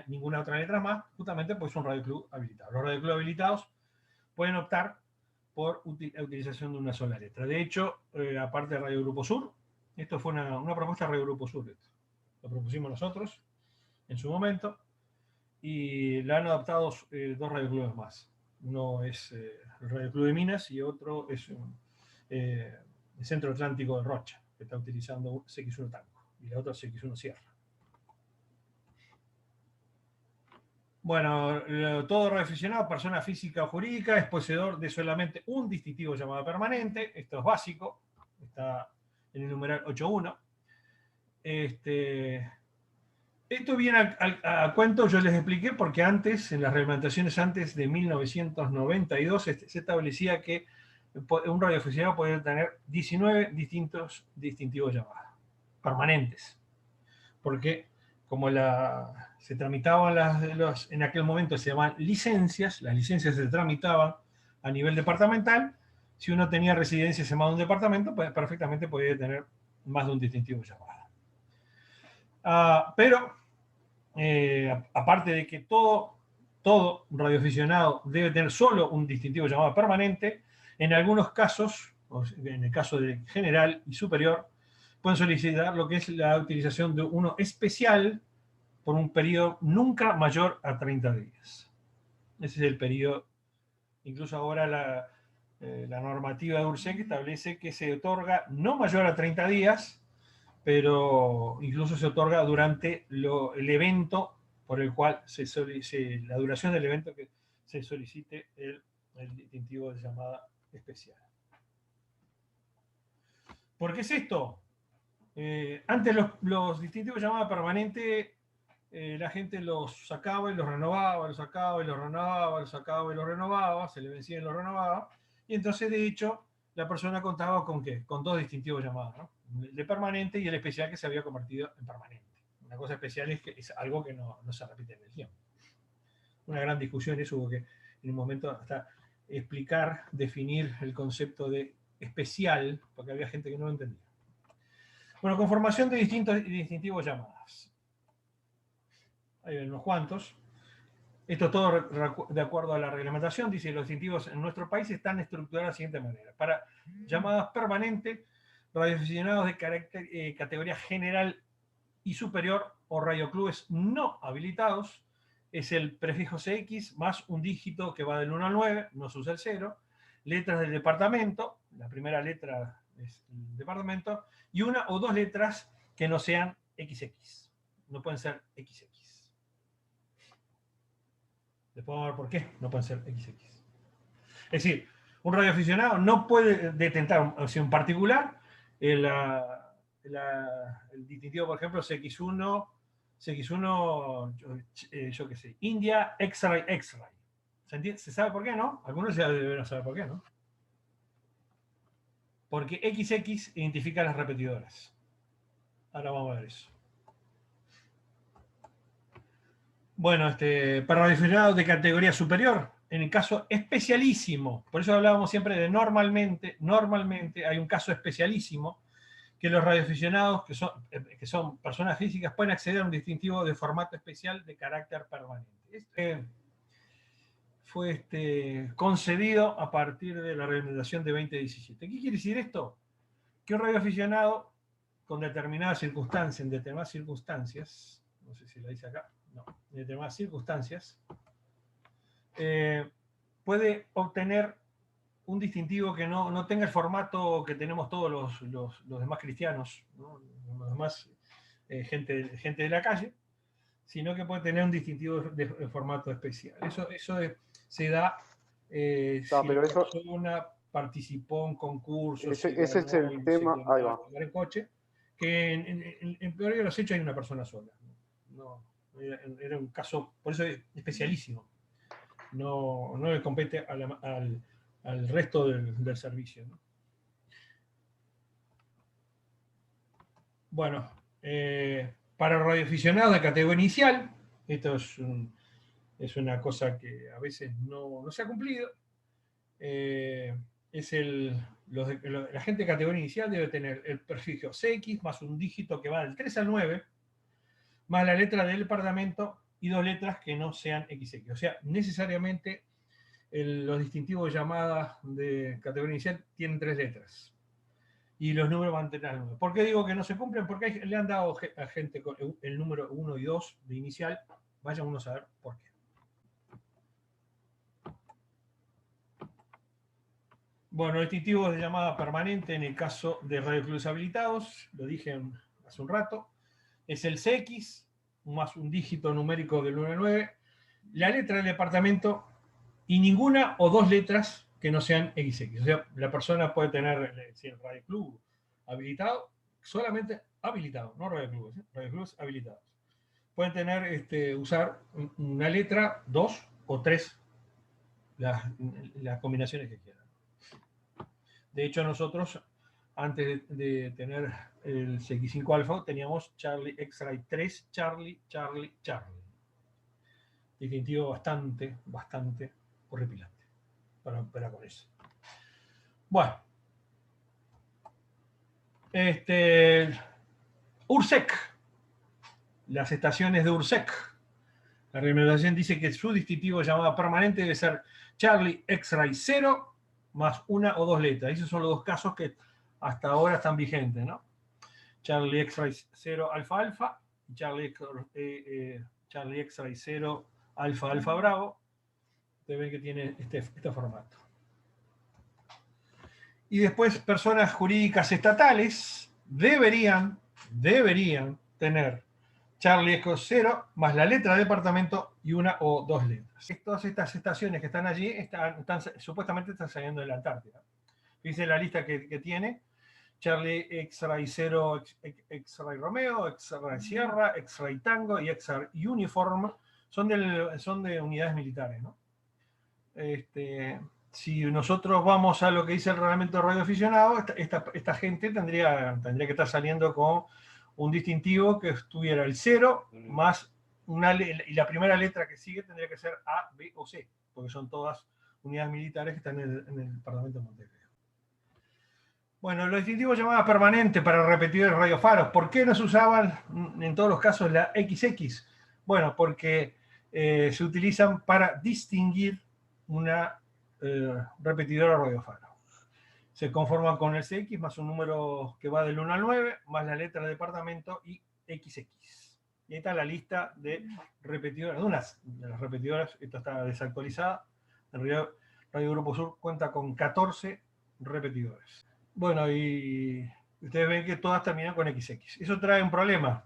ninguna otra letra más, justamente pues es un radioclub habilitado. Los radioclubs habilitados pueden optar por la utilización de una sola letra. De hecho, aparte de Radio Grupo Sur, esto fue una propuesta de Radio Grupo Sur. Lo propusimos nosotros en su momento y la han adaptado dos radioclubes más. Uno es el Radioclub de Minas y otro es el Centro Atlántico de Rocha, que está utilizando CX1 Tango, y la otra CX1 Sierra. Bueno, todo radioaficionado, persona física o jurídica, es poseedor de solamente un distintivo llamado permanente. Esto es básico, está en el numeral 8.1. Esto viene a cuento, yo les expliqué, porque antes, en las reglamentaciones antes de 1992, se establecía que un radioaficionado podía tener 19 distintos distintivos llamados permanentes. Porque como se tramitaban en aquel momento se llamaban licencias, las licencias se tramitaban a nivel departamental, si uno tenía residencia en más de un departamento, pues perfectamente podía tener más de un distintivo llamado. Pero, aparte de que todo radioaficionado debe tener solo un distintivo llamado permanente, en algunos casos, en el caso de general y superior, pueden solicitar lo que es la utilización de uno especial por un periodo nunca mayor a 30 días. Ese es el periodo. Incluso ahora la normativa de URSEC establece que se otorga no mayor a 30 días, pero incluso se otorga durante el evento por el cual la duración del evento que se solicite el distintivo de llamada especial. ¿Por qué es esto? Antes los distintivos de llamada permanente, la gente los sacaba y los renovaba, los sacaba y los renovaba, los sacaba y los renovaba, se le vencía y los renovaba, y entonces de hecho la persona contaba con ¿qué? Con dos distintivos de llamada, ¿no? El de permanente y el especial, que se había convertido en permanente. Una cosa especial es que es algo que no se repite en el tiempo. Una gran discusión es hubo que en un momento hasta explicar, definir el concepto de especial, porque había gente que no lo entendía. Bueno, conformación de distintivos llamadas. Hay unos cuantos. Esto todo de acuerdo a la reglamentación. Dice, los distintivos en nuestro país están estructurados de la siguiente manera. Para llamadas permanentes, radioaficionados de categoría general y superior o radioclubes no habilitados, es el prefijo CX más un dígito que va del 1 al 9, no se usa el 0, letras del departamento, la primera letra es el departamento, y una o dos letras que no sean XX. No pueden ser XX. Después vamos a ver por qué no pueden ser XX. Es decir, un radioaficionado no puede detentar en particular el distintivo, por ejemplo, CX1, yo qué sé, India X-Ray X-Ray. ¿Se sabe por qué, no? Algunos ya deben saber por qué, ¿no? Porque XX identifica las repetidoras. Ahora vamos a ver eso. Bueno, para radioaficionados de categoría superior, en el caso especialísimo, por eso hablábamos siempre de normalmente hay un caso especialísimo, que los radioaficionados, que son personas físicas, pueden acceder a un distintivo de formato especial de carácter permanente. Fue concedido a partir de la reglamentación de 2017. ¿Qué quiere decir esto? Que un radioaficionado con determinadas circunstancias, no sé si la dice acá, no, en determinadas circunstancias, puede obtener un distintivo que no tenga el formato que tenemos todos los demás cristianos, ¿no? Los demás gente de la calle, sino que puede tener un distintivo de formato especial. Eso se da si pero la eso, persona participó en concursos, ese es el tema. Ahí va. en coche, que en peor de los hechos hay una persona sola. No, era un caso, por eso es especialísimo. No le compete al resto del servicio, ¿no? Bueno, para radioaficionados de categoría inicial, esto es una cosa que a veces no se ha cumplido. La gente de categoría inicial debe tener el prefijo CX más un dígito que va del 3 al 9, más la letra del departamento y 2 letras que no sean XX. O sea, necesariamente los distintivos de llamadas de categoría inicial tienen 3 letras. Y los números van a tener el 9. ¿Por qué digo que no se cumplen? Porque le han dado a gente con el número 1 y 2 de inicial. Vayan uno a saber por qué. Bueno, distintivos de llamada permanente en el caso de radiocluses habilitados, lo dije hace un rato, es el CX más un dígito numérico del 1 al 9, la letra del departamento y ninguna o 2 letras que no sean XX. O sea, la persona puede tener el radioclub habilitado, solamente habilitado, no radioclubes, radioclubes habilitados. Pueden tener, usar una letra, 2 o 3, las combinaciones que quieran. De hecho, nosotros, antes de tener el CX5 Alpha, teníamos Charlie X-Ray 3, Charlie. Distintivo bastante horripilante para operar con eso. Bueno. URSEC. Las estaciones de URSEC. La reglamentación dice que su distintivo de llamada permanente debe ser Charlie X-Ray 0 más una o 2 letras. Esos son los 2 casos que hasta ahora están vigentes, ¿no? Charlie X-Ray 0 alfa alfa, Charlie X-Ray 0 alfa alfa bravo. Ustedes ven que tiene este formato. Y después personas jurídicas estatales deberían tener Charlie Echo 0 más la letra de departamento y una o 2 letras. Todas estas estaciones que están allí supuestamente están saliendo de la Antártida. Dice la lista que tiene: Charlie X-Ray 0, X-Ray Romeo, X-Ray Sierra, X-Ray Tango y X-Ray Uniform. Son de unidades militares, ¿no? Si nosotros vamos a lo que dice el reglamento de radioaficionado, esta gente tendría que estar saliendo con un distintivo que estuviera el 0 más y la primera letra que sigue tendría que ser A, B o C, porque son todas unidades militares que están en el departamento de Montevideo. Bueno, los distintivos llamadas permanentes para repetidores radiofaros, ¿por qué no se usaban en todos los casos la XX? Bueno, porque se utilizan para distinguir una repetidora radiofaro. Se conforman con el CX más un número que va del 1 al 9, más la letra de departamento y XX. Y ahí está la lista de repetidoras, de unas de las repetidoras. Esta está desactualizada. En realidad, Radio Grupo Sur cuenta con 14 repetidores. Bueno, y ustedes ven que todas terminan con XX. Eso trae un problema,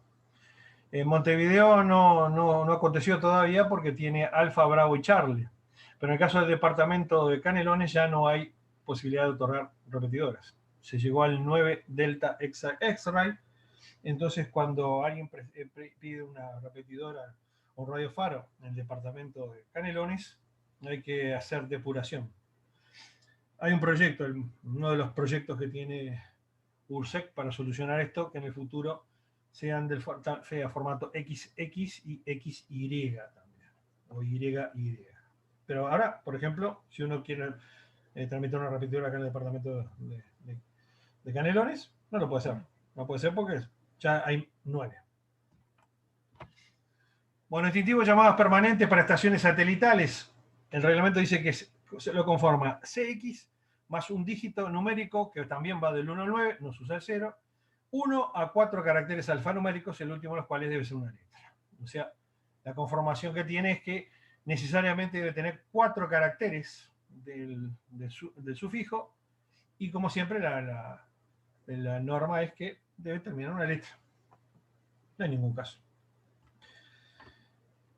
En Montevideo no aconteció todavía porque tiene Alfa, Bravo y Charlie. Pero en el caso del departamento de Canelones ya no hay posibilidad de otorgar repetidoras. Se llegó al 9 Delta X-Ray. Entonces, cuando alguien pide una repetidora o un radiofaro en el departamento de Canelones, hay que hacer depuración. Hay un proyecto, uno de los proyectos que tiene URSEC para solucionar esto, que en el futuro sean del formato XX y XY también, o YY. Pero ahora, por ejemplo, si uno quiere tramitar una repetidora acá en el departamento de Canelones, no lo puede hacer. No puede ser porque ya hay 9. Bueno, distintivo llamadas permanentes para estaciones satelitales. El reglamento dice que se lo conforma CX más un dígito numérico que también va del 1 al 9, no se usa el 0, 1 a 4 caracteres alfanuméricos, el último de los cuales debe ser una letra. O sea, la conformación que tiene es que necesariamente debe tener 4 caracteres del sufijo, y como siempre la norma es que debe terminar una letra. No hay ningún caso.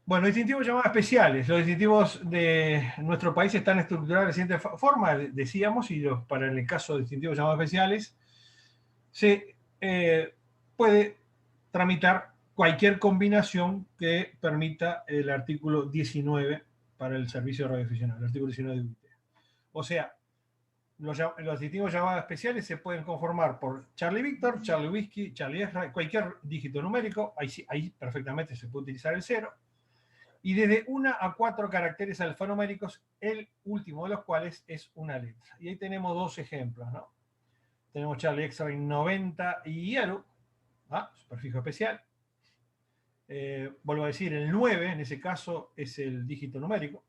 Bueno, distintivos llamadas especiales. Los distintivos de nuestro país están estructurados de la siguiente forma, decíamos, y para el caso de distintivos llamadas especiales, se puede tramitar cualquier combinación que permita el artículo 19 para el servicio radioaficionado, el artículo 19 de UIT. O sea, los distintivos llamadas especiales se pueden conformar por Charlie Victor, Charlie Whiskey, Charlie X-Ray, cualquier dígito numérico, ahí perfectamente se puede utilizar el 0, y desde 1 a 4 caracteres alfanuméricos, el último de los cuales es una letra. Y ahí tenemos 2 ejemplos, ¿no? Tenemos Charlie X-Ray 90 y Yaru, prefijo especial. Vuelvo a decir, el 9 en ese caso es el dígito numérico,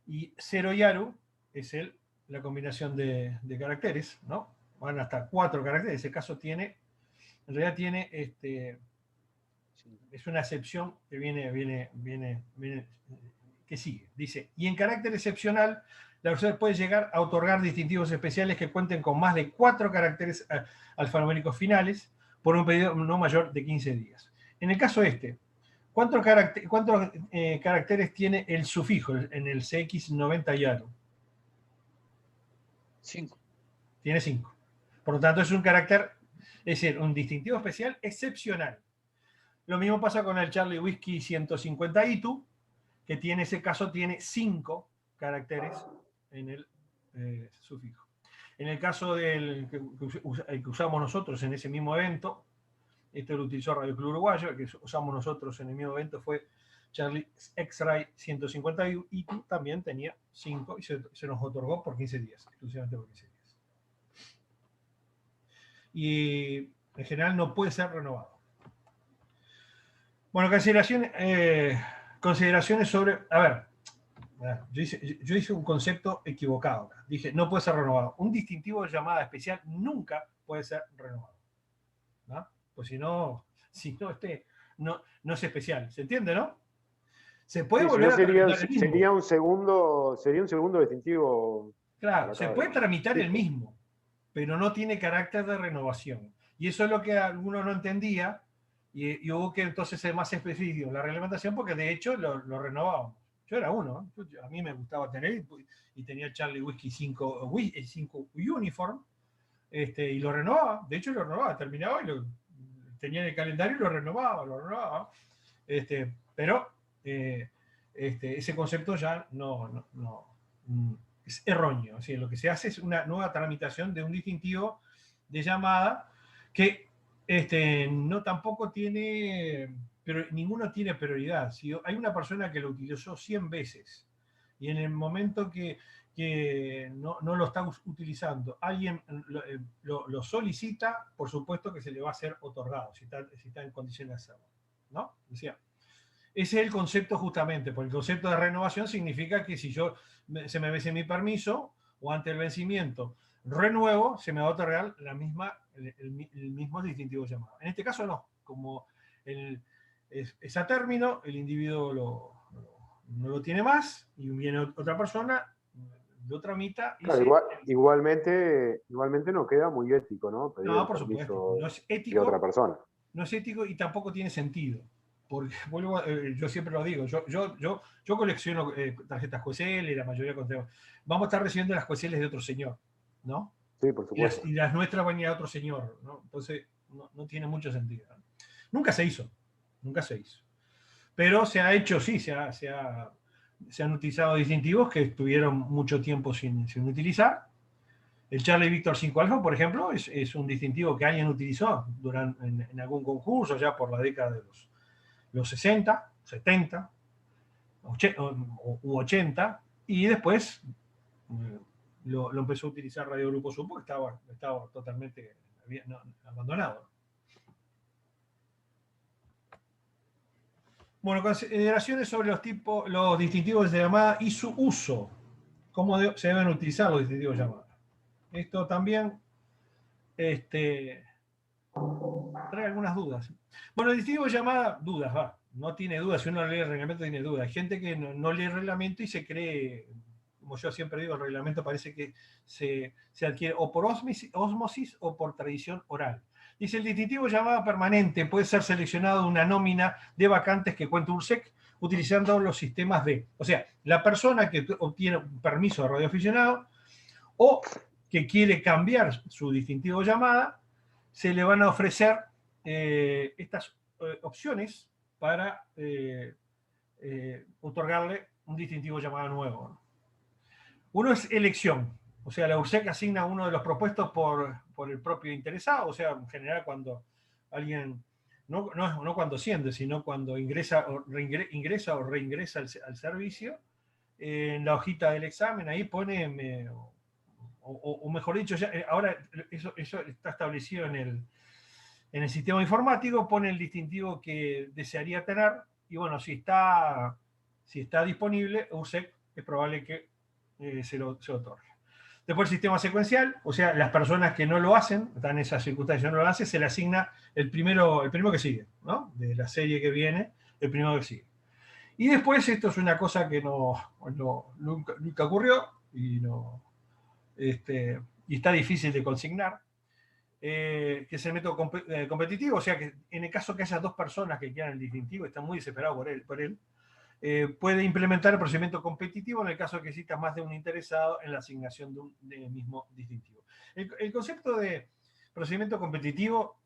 y 0 Yaru es la combinación de caracteres, ¿no? Van hasta 4 caracteres. En ese caso en realidad tiene es una excepción que viene, que sigue. Dice, y en carácter excepcional, la universidad puede llegar a otorgar distintivos especiales que cuenten con más de 4 caracteres alfanuméricos finales por un periodo no mayor de 15 días. En el caso ¿cuántos caracteres tiene el sufijo en el CX90 YARU? 5. Tiene 5. Por lo tanto, es un carácter, es decir, un distintivo especial excepcional. Lo mismo pasa con el Charlie Whiskey 150 ITU, que en ese caso tiene 5 caracteres en el sufijo. En el caso del que usamos nosotros en ese mismo evento, este lo utilizó Radio Club Uruguayo, el que usamos nosotros en el mismo evento fue Charlie X-Ray 150 ITU, también tenía 5 y se nos otorgó por 15 días, exclusivamente por 15 días. Y en general no puede ser renovado. Bueno, consideraciones sobre... A ver, yo hice un concepto equivocado. Dije, no puede ser renovado. Un distintivo de llamada especial nunca puede ser renovado, ¿no? Pues si no no es especial. ¿Se entiende, no? Se puede volver a tramitar el mismo. Sería un segundo distintivo. Claro, se puede tramitar el mismo, pero no tiene carácter de renovación. Y eso es lo que alguno no entendía. Y hubo que entonces ser más específico en la reglamentación, porque de hecho lo renovábamos. Yo era uno, ¿eh? A mí me gustaba tener, y tenía Charlie Whiskey 5 Uniform, y lo renovaba. De hecho, lo renovaba, terminaba y tenía en el calendario y lo renovaba. Pero ese concepto ya no es erróneo. O sea, lo que se hace es una nueva tramitación de un distintivo de llamada que no tampoco tiene, pero ninguno tiene prioridad. Si hay una persona que lo utilizó 100 veces y en el momento que no lo está utilizando, alguien lo solicita, por supuesto que se le va a ser otorgado, si está en condiciones de hacerlo, ¿no? O sea, ese es el concepto justamente, porque el concepto de renovación significa que si se me vence mi permiso o ante el vencimiento renuevo, se me va a otorgar el mismo distintivo llamado. En este caso no, como es a término, el individuo no lo tiene más y viene otra persona, lo tramita. Y claro, igualmente no queda muy ético, ¿no? Pedir no, por supuesto, no es ético. de otra persona. no es ético y tampoco tiene sentido. Porque, yo siempre lo digo, yo colecciono tarjetas QSL, la mayoría vamos a estar recibiendo las QSL de otro señor, ¿no? Sí, por supuesto. Y las nuestras van a ir a otro señor, ¿no? Entonces, no tiene mucho sentido, ¿no? Nunca se hizo, nunca se hizo. Pero se ha hecho, sí, se han utilizado distintivos que estuvieron mucho tiempo sin utilizar. El Charlie Victor 5 Alpha, por ejemplo, es un distintivo que alguien utilizó en algún concurso ya por la década de los 60, 70 u 80, y después lo empezó a utilizar Radio Grupo Sur porque estaba totalmente abandonado. Bueno, consideraciones sobre los distintivos de llamada y su uso. ¿Cómo se deben utilizar los distintivos de llamada? Esto también trae algunas dudas. Bueno, el distintivo de llamada, dudas, va. No tiene dudas. Si uno lee el reglamento, tiene dudas. Hay gente que no lee el reglamento y se cree, como yo siempre digo, el reglamento parece que se adquiere o por ósmosis o por tradición oral. Dice, el distintivo de llamada permanente puede ser seleccionado de una nómina de vacantes que cuenta URSEC utilizando los sistemas D. O sea, la persona que obtiene un permiso de radioaficionado o que quiere cambiar su distintivo de llamada, se le van a ofrecer estas opciones para otorgarle un distintivo de llamada nuevo. Uno es elección. O sea, la URSEC asigna uno de los propuestos por el propio interesado, o sea, en general cuando alguien, no cuando asciende, sino cuando ingresa o reingresa al servicio, en la hojita del examen, ahí pone, o mejor dicho, ya, ahora eso está establecido en el sistema informático, pone el distintivo que desearía tener, y bueno, si está disponible, URSEC es probable que se otorgue. Después el sistema secuencial, o sea, las personas que no lo hacen, están en esas circunstancias, no lo hacen, se le asigna el primero que sigue, ¿no? De la serie que viene, el primero que sigue. Y después, esto es una cosa que nunca ocurrió y está difícil de consignar, que es el método competitivo, o sea que en el caso que haya dos personas que quieran el distintivo, están muy desesperados por él, puede implementar el procedimiento competitivo en el caso de que exista más de un interesado en la asignación de un mismo distintivo. El concepto de procedimiento competitivo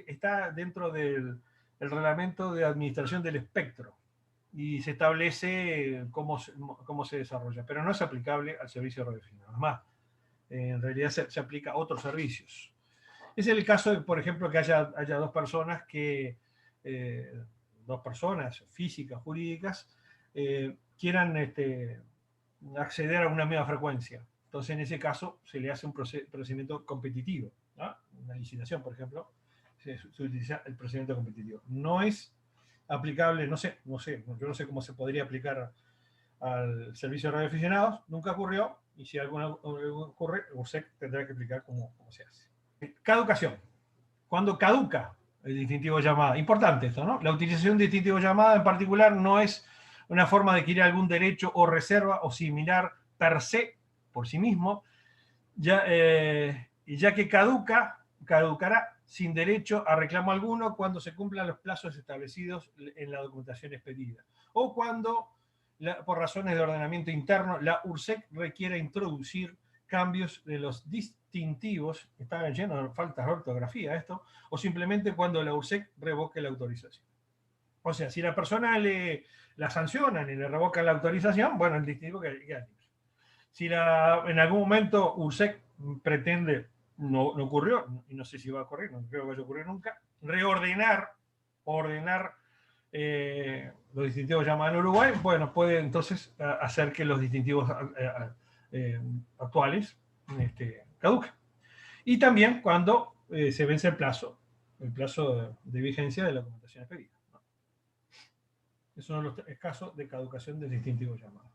está dentro del reglamento de administración del espectro y se establece cómo se desarrolla, pero no es aplicable al servicio de radioaficionados. Además, en realidad se aplica a otros servicios. Es el caso de, por ejemplo, que haya dos personas dos personas físicas, jurídicas, quieran acceder a una misma frecuencia. Entonces, en ese caso, se le hace un procedimiento competitivo, ¿no? Una licitación, por ejemplo, se utiliza el procedimiento competitivo. No es aplicable, yo no sé cómo se podría aplicar al servicio de radioaficionados, nunca ocurrió, y si alguna ocurre, URSEC tendrá que explicar cómo se hace. Caducación. Cuando caduca el distintivo de llamada. Importante esto, ¿no? La utilización de distintivo de llamada en particular no es una forma de adquirir algún derecho o reserva o similar per se, por sí mismo, ya que caducará sin derecho a reclamo alguno cuando se cumplan los plazos establecidos en la documentación expedida. O cuando, por razones de ordenamiento interno, la URSEC requiera introducir cambios de los distintivos, está lleno de faltas de ortografía esto, o simplemente cuando la URSEC revoque la autorización. O sea, si la persona la sancionan y le revocan la autorización, bueno, el distintivo queda libre. Si en algún momento URSEC pretende, no ocurrió, y no sé si va a ocurrir, no creo que vaya a ocurrir nunca, ordenar los distintivos llamados en Uruguay, bueno, puede entonces hacer que los distintivos actuales caduquen. Y también cuando se vence el plazo de vigencia de la documentación expedida, ¿no? Es uno de los casos de caducación del distintivo llamado.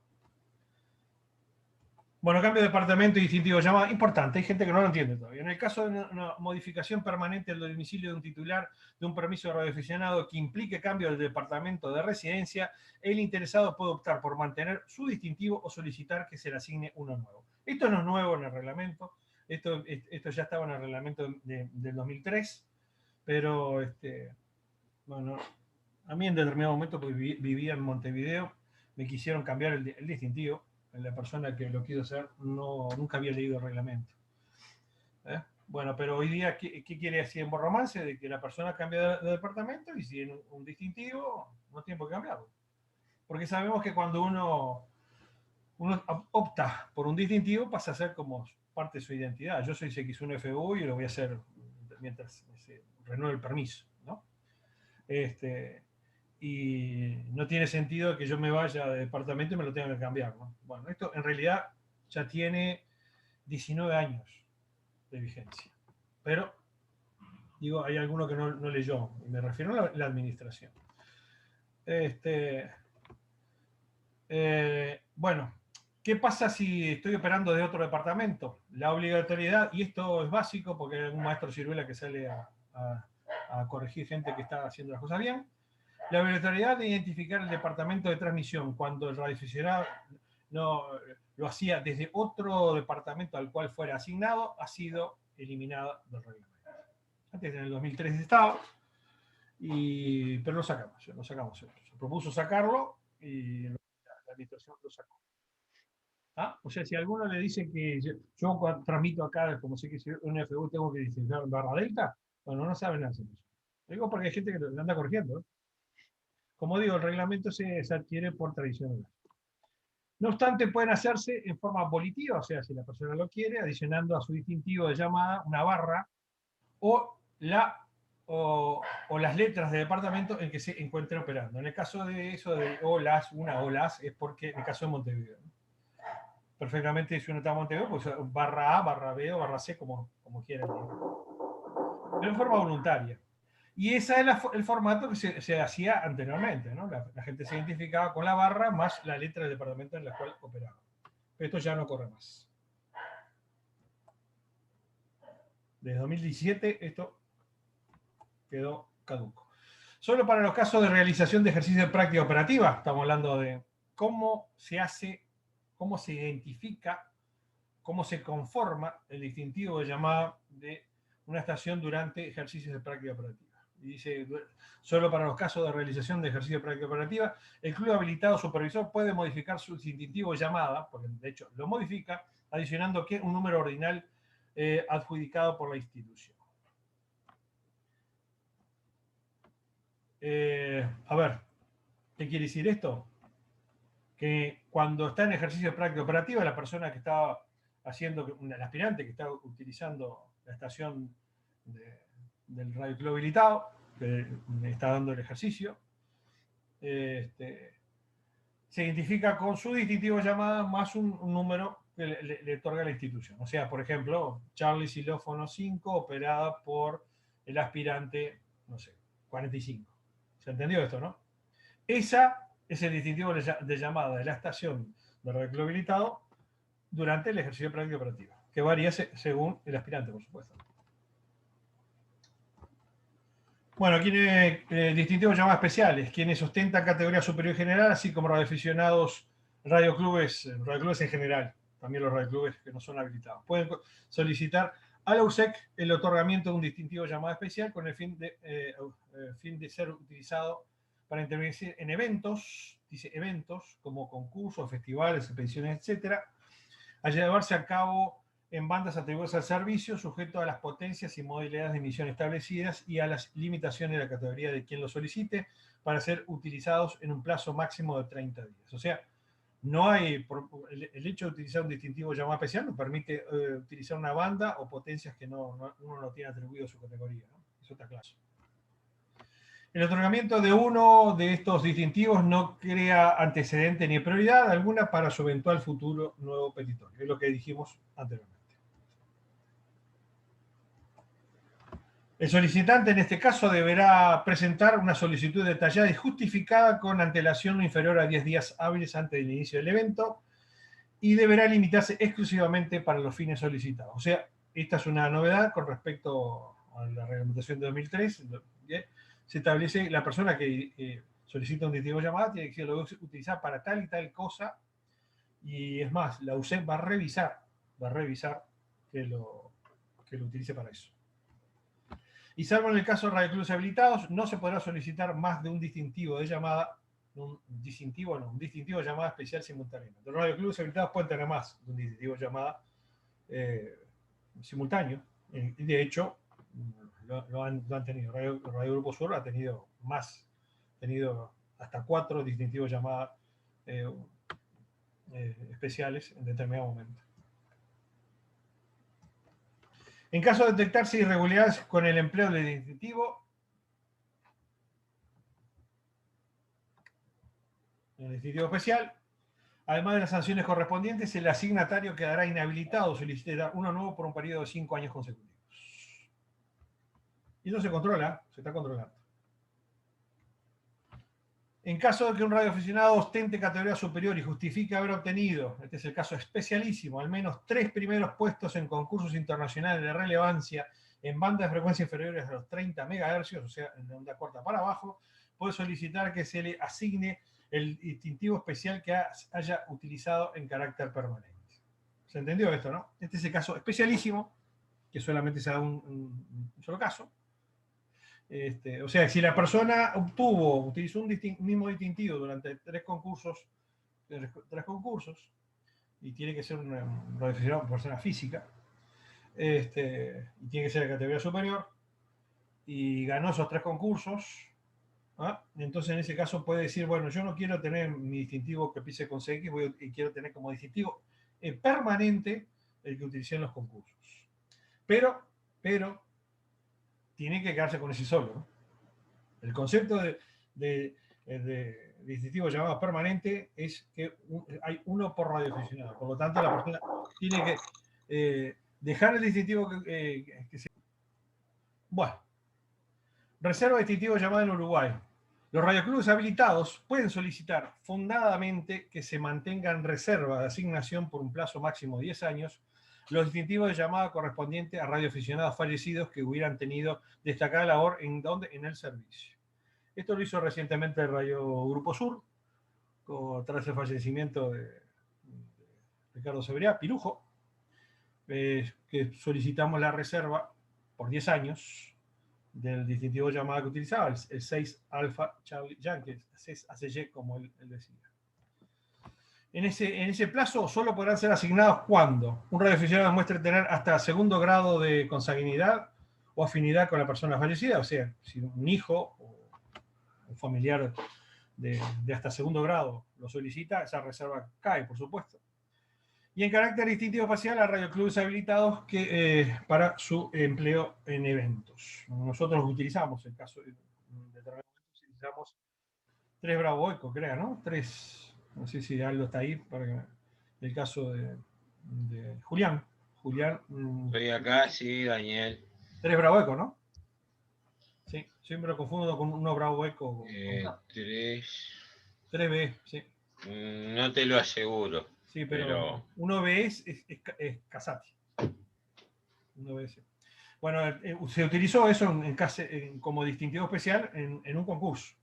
Bueno, cambio de departamento y distintivo llamada, importante, hay gente que no lo entiende todavía. En el caso de una modificación permanente del domicilio de un titular de un permiso de radioaficionado que implique cambio del departamento de residencia, el interesado puede optar por mantener su distintivo o solicitar que se le asigne uno nuevo. Esto no es nuevo en el reglamento, esto ya estaba en el reglamento del 2003, pero Bueno, a mí en determinado momento, porque vivía en Montevideo, me quisieron cambiar el distintivo. La persona que lo quiso hacer nunca había leído el reglamento. Bueno, pero hoy día, ¿qué quiere decir en Borromance? De que la persona cambia de departamento y si en un distintivo, no tiene por qué cambiarlo. Porque sabemos que cuando uno opta por un distintivo, pasa a ser como parte de su identidad. Yo soy CX1FU y lo voy a hacer mientras se renueve el permiso, ¿no? Y no tiene sentido que yo me vaya de departamento y me lo tenga que cambiar, ¿no? Bueno, esto en realidad ya tiene 19 años de vigencia. Pero, digo, hay alguno que no leyó, y me refiero a la administración. Bueno, ¿qué pasa si estoy operando de otro departamento? La obligatoriedad, y esto es básico porque hay algún maestro ciruela que sale a corregir gente que está haciendo las cosas bien. La obligatoriedad de identificar el departamento de transmisión cuando el radioaficionado no lo hacía desde otro departamento al cual fuera asignado ha sido eliminada del reglamento. Antes, en el 2003 estaba, pero lo sacamos. Se propuso sacarlo y la administración lo sacó. ¿Ah? O sea, si alguno le dice que yo transmito acá, como sé que si un FU tengo que decir barra delta, bueno, no saben nada de eso. Digo porque hay gente que lo anda corrigiendo, ¿eh? Como digo, el reglamento se adquiere por tradición. No obstante, pueden hacerse en forma volitiva, o sea, si la persona lo quiere, adicionando a su distintivo de llamada una barra o, o las letras de departamento en que se encuentre operando. En el caso de eso de una o las, es porque en el caso de Montevideo. Perfectamente, si uno está en Montevideo, pues barra A, barra B o barra C, como quieran. Pero en forma voluntaria. Y ese es el formato que se hacía anteriormente, ¿no? La gente se identificaba con la barra más la letra del departamento en la cual operaba. Pero esto ya no corre más. Desde 2017 esto quedó caduco. Solo para los casos de realización de ejercicio de práctica operativa, estamos hablando de cómo se hace, cómo se identifica, cómo se conforma el distintivo de llamada de una estación durante ejercicios de práctica operativa. Y dice, solo para los casos de realización de ejercicio de práctica operativa, el club habilitado supervisor puede modificar su distintivo de llamada, porque de hecho lo modifica, adicionando que un número ordinal adjudicado por la institución. A ver, ¿qué quiere decir esto? Que cuando está en ejercicio de práctica operativa, la persona que está haciendo, el aspirante que está utilizando la estación del radio club habilitado, que está dando el ejercicio, se identifica con su distintivo de llamada más un número que le otorga la institución. O sea, por ejemplo, Charlie Xilófono 5, operada por el aspirante, no sé, 45. ¿Se entendió esto, no? Esa es el distintivo de llamada de la estación de radio club habilitado durante el ejercicio de práctica operativa, que varía según el aspirante, por supuesto. Bueno, distintivos llamadas especiales, quienes ostentan categoría superior general, así como radioaficionados, radioclubes en general, también los radioclubes que no son habilitados. Pueden solicitar a la USEC el otorgamiento de un distintivo llamada especial con el fin de ser utilizado para intervenir en eventos, dice eventos, como concursos, festivales, expediciones, etcétera, a llevarse a cabo en bandas atribuidas al servicio, sujeto a las potencias y modalidades de emisión establecidas y a las limitaciones de la categoría de quien lo solicite, para ser utilizados en un plazo máximo de 30 días. O sea, no hay, el hecho de utilizar un distintivo llamado especial nos permite utilizar una banda o potencias que uno no tiene atribuido a su categoría, ¿no? Eso está claro. El otorgamiento de uno de estos distintivos no crea antecedente ni prioridad alguna para su eventual futuro nuevo petitorio. Es lo que dijimos anteriormente. El solicitante en este caso deberá presentar una solicitud detallada y justificada con antelación no inferior a 10 días hábiles antes del inicio del evento y deberá limitarse exclusivamente para los fines solicitados. O sea, esta es una novedad con respecto a la reglamentación de 2003. Se establece la persona que solicita un distintivo de llamada tiene que lo va a utilizar para tal y tal cosa, y es más, la USEC va a revisar que lo utilice para eso. Y salvo en el caso de radioclubes habilitados, no se podrá solicitar más de un distintivo de llamada, un distintivo de llamada especial simultáneo. Los radioclubes habilitados pueden tener más de un distintivo de llamada simultáneo. Y de hecho, lo han tenido. Radio Grupo Sur ha tenido hasta 4 distintivos de llamada especiales en determinado momento. En caso de detectarse irregularidades con el empleo del distintivo, especial, además de las sanciones correspondientes, el asignatario quedará inhabilitado o solicitará uno nuevo por un periodo de 5 años consecutivos. Y eso se controla, se está controlando. En caso de que un radioaficionado ostente categoría superior y justifique haber obtenido, este es el caso especialísimo, al menos 3 primeros puestos en concursos internacionales de relevancia en bandas de frecuencia inferiores a los 30 MHz, o sea, en onda corta para abajo, puede solicitar que se le asigne el distintivo especial que haya utilizado en carácter permanente. ¿Se entendió esto, no? Este es el caso especialísimo, que solamente se da un solo caso. O sea, si la persona utilizó un mismo distintivo durante 3 concursos, y tiene que ser un radioaficionado, una persona física, y tiene que ser de categoría superior, y ganó esos 3 concursos, ¿ah? Entonces en ese caso puede decir, bueno, yo no quiero tener mi distintivo que empiece con CX, y quiero tener como distintivo permanente el que utilicé en los concursos. Pero tiene que quedarse con ese solo, ¿no? El concepto de distintivo llamado permanente es que hay uno por radioaficionado. Por lo tanto, la persona tiene que dejar el distintivo que se... Bueno. Reserva de distintivo llamada en Uruguay. Los radioclubes habilitados pueden solicitar fundadamente que se mantenga en reserva de asignación por un plazo máximo de 10 años los distintivos de llamada correspondientes a radioaficionados fallecidos que hubieran tenido destacada labor en el servicio. Esto lo hizo recientemente el Radio Grupo Sur, tras el fallecimiento de Ricardo Severiá, Pirujo, que solicitamos la reserva por 10 años del distintivo de llamada que utilizaba, el 6 Alpha Charlie Yankee, 6 ACY, como él decía. En ese plazo solo podrán ser asignados cuando un radioaficionado demuestre tener hasta 2º grado de consanguinidad o afinidad con la persona fallecida, o sea, si un hijo o un familiar de hasta 2º grado lo solicita, esa reserva cae, por supuesto. Y en carácter distintivo facial a radioclubes habilitados para su empleo en eventos. Nosotros utilizamos, en caso de utilizamos 3 Bravo Eco, creo, ¿no? 3, no sé si Aldo está ahí, para el caso de Julián. Estoy acá, sí, Daniel. 3 Bravo Eco, ¿no? Sí, siempre lo confundo con unos Bravo Eco. 3B, sí. No te lo aseguro. Sí, pero 1B es Casati. 1B, sí. Bueno, se utilizó eso como distintivo especial en un concurso,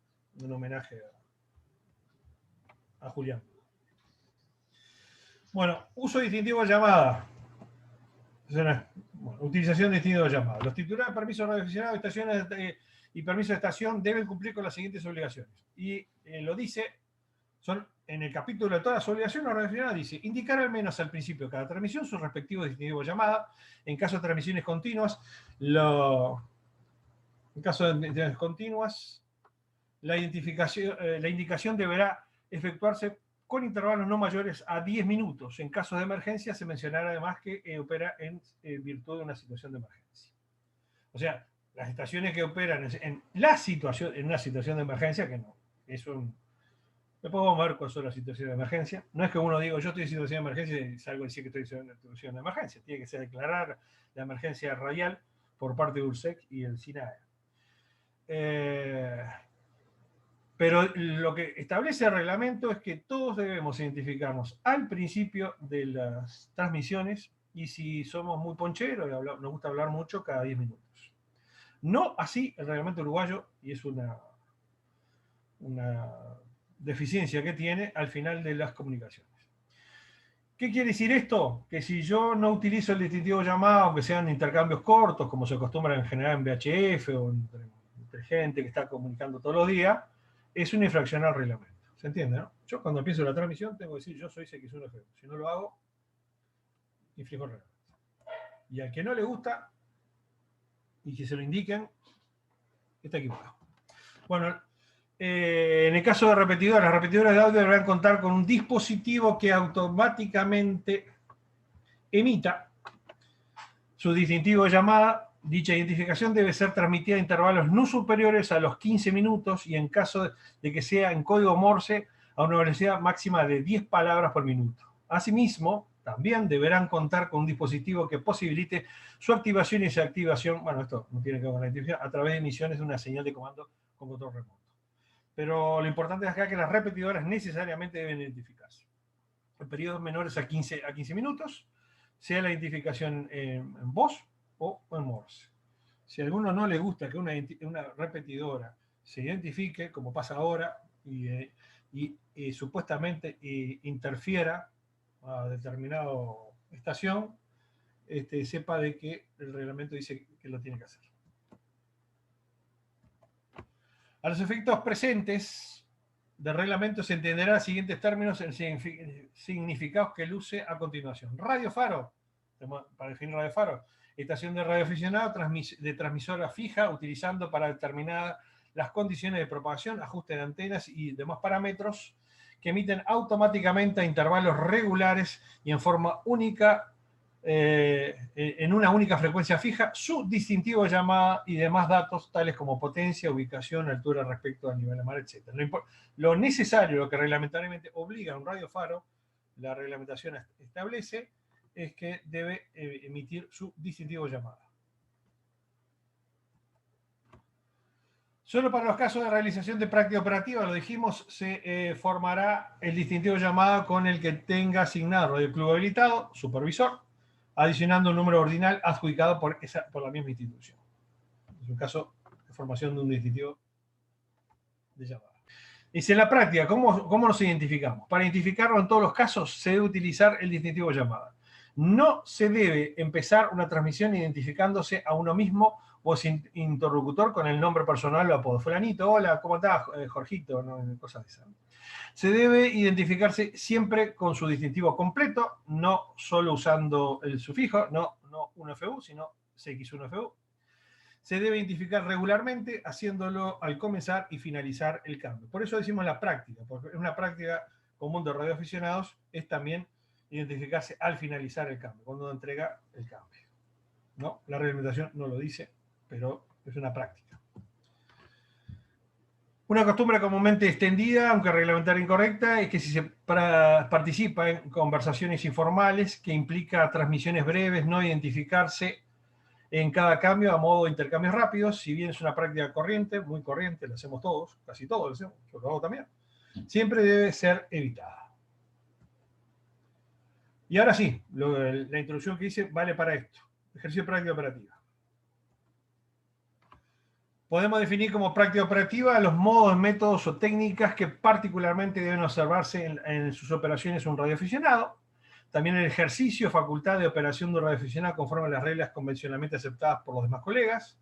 en homenaje a Julián. Bueno, uso de distintivo de llamada. Utilización de distintivo de llamada. Los titulares de permiso de radioaficionado, estaciones y permiso de estación deben cumplir con las siguientes obligaciones. Y lo dice, en el capítulo de todas las obligaciones, la radioaficionada dice, indicar al menos al principio de cada transmisión su respectivo distintivo de llamada. En caso de transmisiones continuas, la indicación deberá efectuarse con intervalos no mayores a 10 minutos. En casos de emergencia se mencionará además que opera en virtud de una situación de emergencia. O sea, las estaciones que operan en una situación de emergencia, que no, es un... Después vamos a ver cuáles son las situaciones de emergencia. No es que uno diga, yo estoy en situación de emergencia y salgo a decir que estoy en situación de emergencia. Tiene que ser declarar la emergencia radial por parte de URSEC y el SINAE. Pero lo que establece el reglamento es que todos debemos identificarnos al principio de las transmisiones y si somos muy poncheros y nos gusta hablar mucho, cada 10 minutos. No así el reglamento uruguayo, y es una deficiencia que tiene al final de las comunicaciones. ¿Qué quiere decir esto? Que si yo no utilizo el distintivo llamado, aunque sean intercambios cortos, como se acostumbra en general en VHF o entre gente que está comunicando todos los días, es una infracción al reglamento. ¿Se entiende, no? Yo cuando empiezo la transmisión tengo que decir yo soy CX1FU. Si no lo hago, infringo el reglamento. Y al que no le gusta y que se lo indiquen, está equivocado. Bueno, en el caso de repetidoras, las repetidoras de audio deberán contar con un dispositivo que automáticamente emita su distintivo de llamada. Dicha identificación debe ser transmitida a intervalos no superiores a los 15 minutos y en caso de que sea en código Morse a una velocidad máxima de 10 palabras por minuto. Asimismo, también deberán contar con un dispositivo que posibilite su activación y desactivación, bueno, esto no tiene que ver con la identificación, a través de emisiones de una señal de comando con control remoto. Pero lo importante es acá que las repetidoras necesariamente deben identificarse. En periodos menores a 15 minutos, sea la identificación en voz o en Morse. Si a alguno no le gusta que una repetidora se identifique, como pasa ahora, y supuestamente interfiera a determinada estación, sepa de que el reglamento dice que lo tiene que hacer. A los efectos presentes del reglamento se entenderá los siguientes términos en significados que luce a continuación. Radio faro, para definir radio faro, estación de radioaficionado de transmisora fija utilizando para determinar las condiciones de propagación, ajuste de antenas y demás parámetros que emiten automáticamente a intervalos regulares y en forma única, en una única frecuencia fija, su distintivo de llamada y demás datos tales como potencia, ubicación, altura respecto al nivel de mar, etc. Lo necesario, lo que reglamentariamente obliga a un radiofaro, la reglamentación establece, es que debe emitir su distintivo de llamada. Solo para los casos de realización de práctica operativa, lo dijimos, se formará el distintivo de llamada con el que tenga asignado el club habilitado, supervisor, adicionando un número ordinal adjudicado por la misma institución. Es un caso de formación de un distintivo de llamada. Dice, en la práctica, ¿cómo nos identificamos? Para identificarlo en todos los casos, se debe utilizar el distintivo de llamada. No se debe empezar una transmisión identificándose a uno mismo o sin interlocutor con el nombre personal o apodo. Fulanito, hola, ¿cómo estás? Jorgito, ¿no? Cosas de esas. Se debe identificarse siempre con su distintivo completo, no solo usando el sufijo, no 1FU, sino CX1FU. Se debe identificar regularmente, haciéndolo al comenzar y finalizar el cambio. Por eso decimos la práctica, porque es una práctica común de radioaficionados, es también identificarse al finalizar el cambio, cuando uno entrega el cambio. ¿No? La reglamentación no lo dice, pero es una práctica. Una costumbre comúnmente extendida, aunque reglamentaria incorrecta, es que si se participa en conversaciones informales que implica transmisiones breves, no identificarse en cada cambio a modo de intercambios rápidos, si bien es una práctica corriente, muy corriente, lo hacemos todos, casi todos lo hacemos, yo lo hago también, siempre debe ser evitada. Y ahora sí, la introducción que hice vale para esto. Ejercicio de práctica operativa. Podemos definir como práctica operativa los modos, métodos o técnicas que particularmente deben observarse en sus operaciones un radioaficionado. También el ejercicio, facultad de operación de un radioaficionado conforme a las reglas convencionalmente aceptadas por los demás colegas.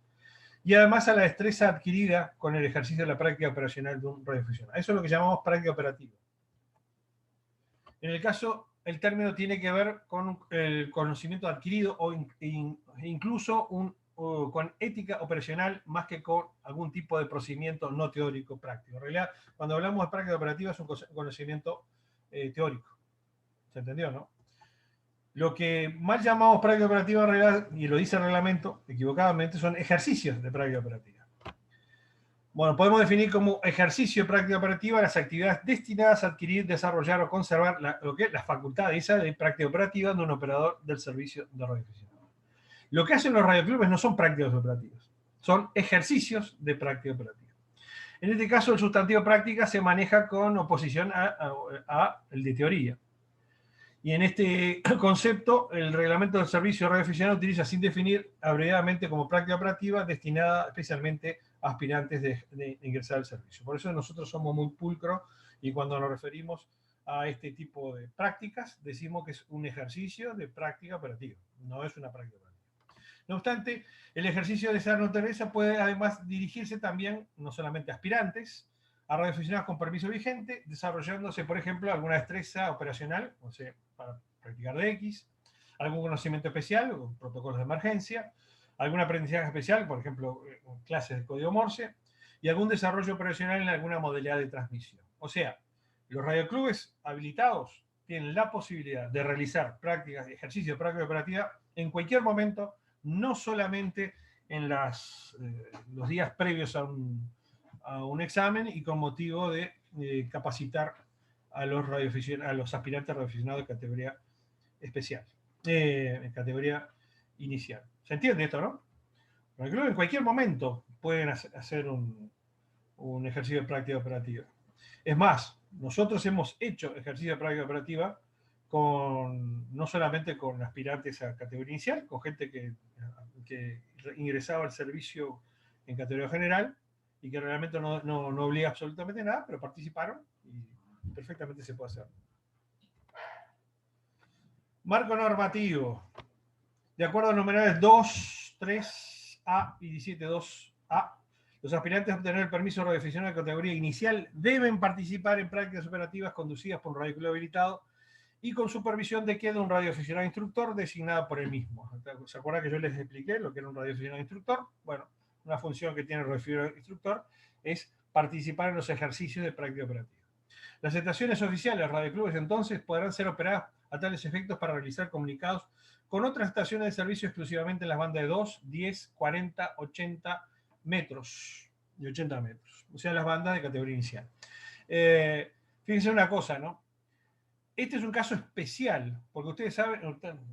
Y además a la destreza adquirida con el ejercicio de la práctica operacional de un radioaficionado. Eso es lo que llamamos práctica operativa. En el caso, el término tiene que ver con el conocimiento adquirido o incluso con ética operacional más que con algún tipo de procedimiento no teórico práctico. En realidad, cuando hablamos de práctica operativa es un conocimiento teórico. ¿Se entendió, no? Lo que mal llamamos práctica operativa en realidad, y lo dice el reglamento equivocadamente, son ejercicios de práctica operativa. Bueno, podemos definir como ejercicio de práctica operativa las actividades destinadas a adquirir, desarrollar o conservar las facultades de práctica operativa de un operador del servicio de radioaficionado. Lo que hacen los radioclubes no son prácticas operativas, son ejercicios de práctica operativa. En este caso, el sustantivo práctica se maneja con oposición a el de teoría. Y en este concepto, el reglamento del servicio de radioaficionado utiliza sin definir abreviadamente como práctica operativa destinada especialmente a aspirantes de ingresar al servicio. Por eso nosotros somos muy pulcros y cuando nos referimos a este tipo de prácticas, decimos que es un ejercicio de práctica operativa, no es una práctica operativa. No obstante, el ejercicio de esa naturaleza puede además dirigirse también, no solamente a aspirantes, a radioaficionados con permiso vigente, desarrollándose, por ejemplo, alguna destreza operacional, o sea, para practicar DX, algún conocimiento especial o protocolos de emergencia, algún aprendizaje especial, por ejemplo, clases de código Morse, y algún desarrollo operacional en alguna modalidad de transmisión. O sea, los radioclubes habilitados tienen la posibilidad de realizar prácticas, ejercicios de práctica operativa en cualquier momento, no solamente en los días previos a un examen y con motivo de capacitar a los aspirantes radioaficionados de categoría especial, en categoría inicial. ¿Se entiende esto, no? Creo que en cualquier momento pueden hacer un ejercicio de práctica operativa. Es más, nosotros hemos hecho ejercicio de práctica operativa no solamente con aspirantes a categoría inicial, con gente que ingresaba al servicio en categoría general y que realmente no obliga absolutamente nada, pero participaron y perfectamente se puede hacer. Marco normativo. De acuerdo a los numerales 2, 3A y 17.2a, los aspirantes a obtener el permiso radioaficionado de categoría inicial deben participar en prácticas operativas conducidas por un radioclub habilitado y con supervisión de un radioaficionado instructor designado por él mismo. ¿Se acuerdan que yo les expliqué lo que era un radioaficionado instructor? Bueno, una función que tiene el radioaficionado instructor es participar en los ejercicios de práctica operativa. Las estaciones oficiales de radioclubes entonces podrán ser operadas a tales efectos para realizar comunicados con otras estaciones de servicio exclusivamente en las bandas de 2, 10, 40, 80 metros y 80 metros, o sea, las bandas de categoría inicial. Fíjense una cosa, ¿no? Este es un caso especial, porque ustedes saben,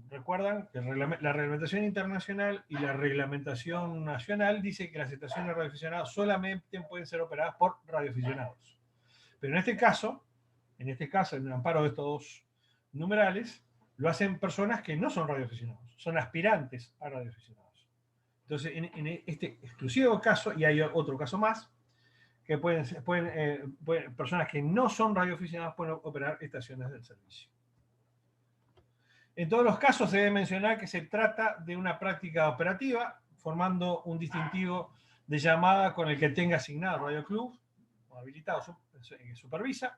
recuerdan que la reglamentación internacional y la reglamentación nacional dice que las estaciones radioaficionadas solamente pueden ser operadas por radioaficionados. Pero en este caso, en el amparo de estos dos numerales, lo hacen personas que no son radioaficionados, son aspirantes a radioaficionados. Entonces, en este exclusivo caso, y hay otro caso más, que personas que no son radioaficionadas pueden operar estaciones del servicio. En todos los casos se debe mencionar que se trata de una práctica operativa, formando un distintivo de llamada con el que tenga asignado radioclub o habilitado que supervisa,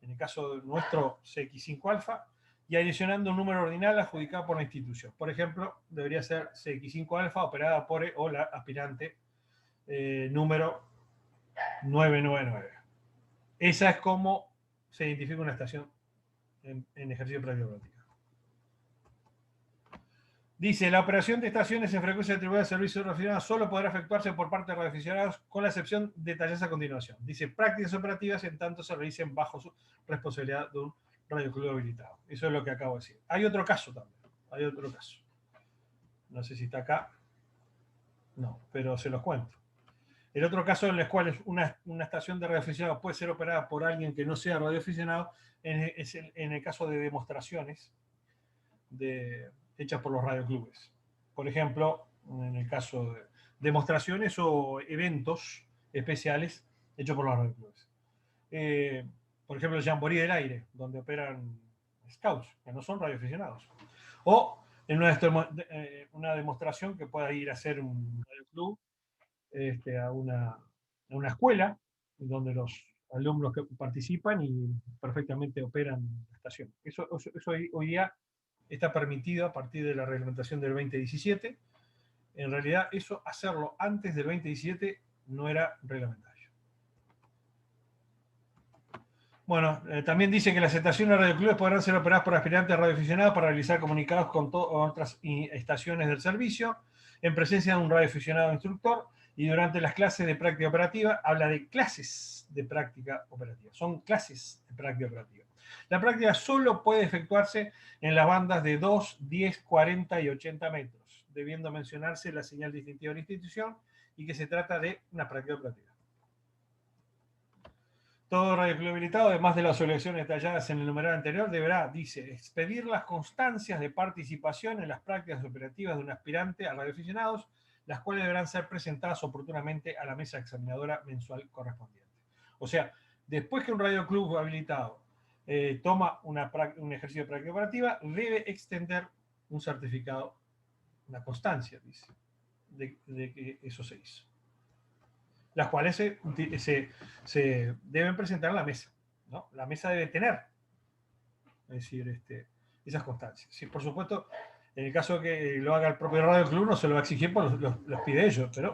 en el caso nuestro CX5 alfa, y adicionando un número ordinal adjudicado por la institución. Por ejemplo, debería ser CX5 alfa operada por o la aspirante número 999. Esa es como se identifica una estación en ejercicio de práctica operativa. Dice, la operación de estaciones en frecuencia atribuida al servicio radioaficionado solo podrá efectuarse por parte de radioaficionados con la excepción detalladas a continuación. Dice, prácticas operativas en tanto se realicen bajo su responsabilidad de un radioclub habilitado. Eso es lo que acabo de decir. Hay otro caso también. Hay otro caso. No sé si está acá. No, pero se los cuento. El otro caso en el cual una estación de radioaficionado puede ser operada por alguien que no sea radioaficionado es en el caso de demostraciones hechas por los radioclubes. Por ejemplo, en el caso de demostraciones o eventos especiales hechos por los radioclubes. Por ejemplo, el Jamboree del Aire, donde operan scouts, que no son radioaficionados. O en una demostración que pueda ir a hacer un radioclub a una escuela, donde los alumnos que participan y perfectamente operan la estación. Eso hoy día está permitido a partir de la reglamentación del 2017. En realidad, eso hacerlo antes del 2017 no era reglamentario. Bueno, también dice que las estaciones de radioclubes podrán ser operadas por aspirantes radioaficionados para realizar comunicados con otras estaciones del servicio, en presencia de un radioaficionado instructor, y durante las clases de práctica operativa. Habla de clases de práctica operativa. Son clases de práctica operativa. La práctica solo puede efectuarse en las bandas de 2, 10, 40 y 80 metros, debiendo mencionarse la señal distintiva de la institución y que se trata de una práctica operativa. Todo radioclub habilitado, además de las obligaciones detalladas en el numeral anterior, deberá, dice, expedir las constancias de participación en las prácticas operativas de un aspirante a radioaficionados, las cuales deberán ser presentadas oportunamente a la mesa examinadora mensual correspondiente. O sea, después que un radioclub habilitado toma un ejercicio de práctica operativa, debe extender un certificado, una constancia, dice, de que eso se hizo. Las cuales se deben presentar en la mesa, ¿no? La mesa debe tener, es decir, esas constancias. Sí, por supuesto, en el caso de que lo haga el propio Radio Club, no se lo va a exigir, los pide ellos, pero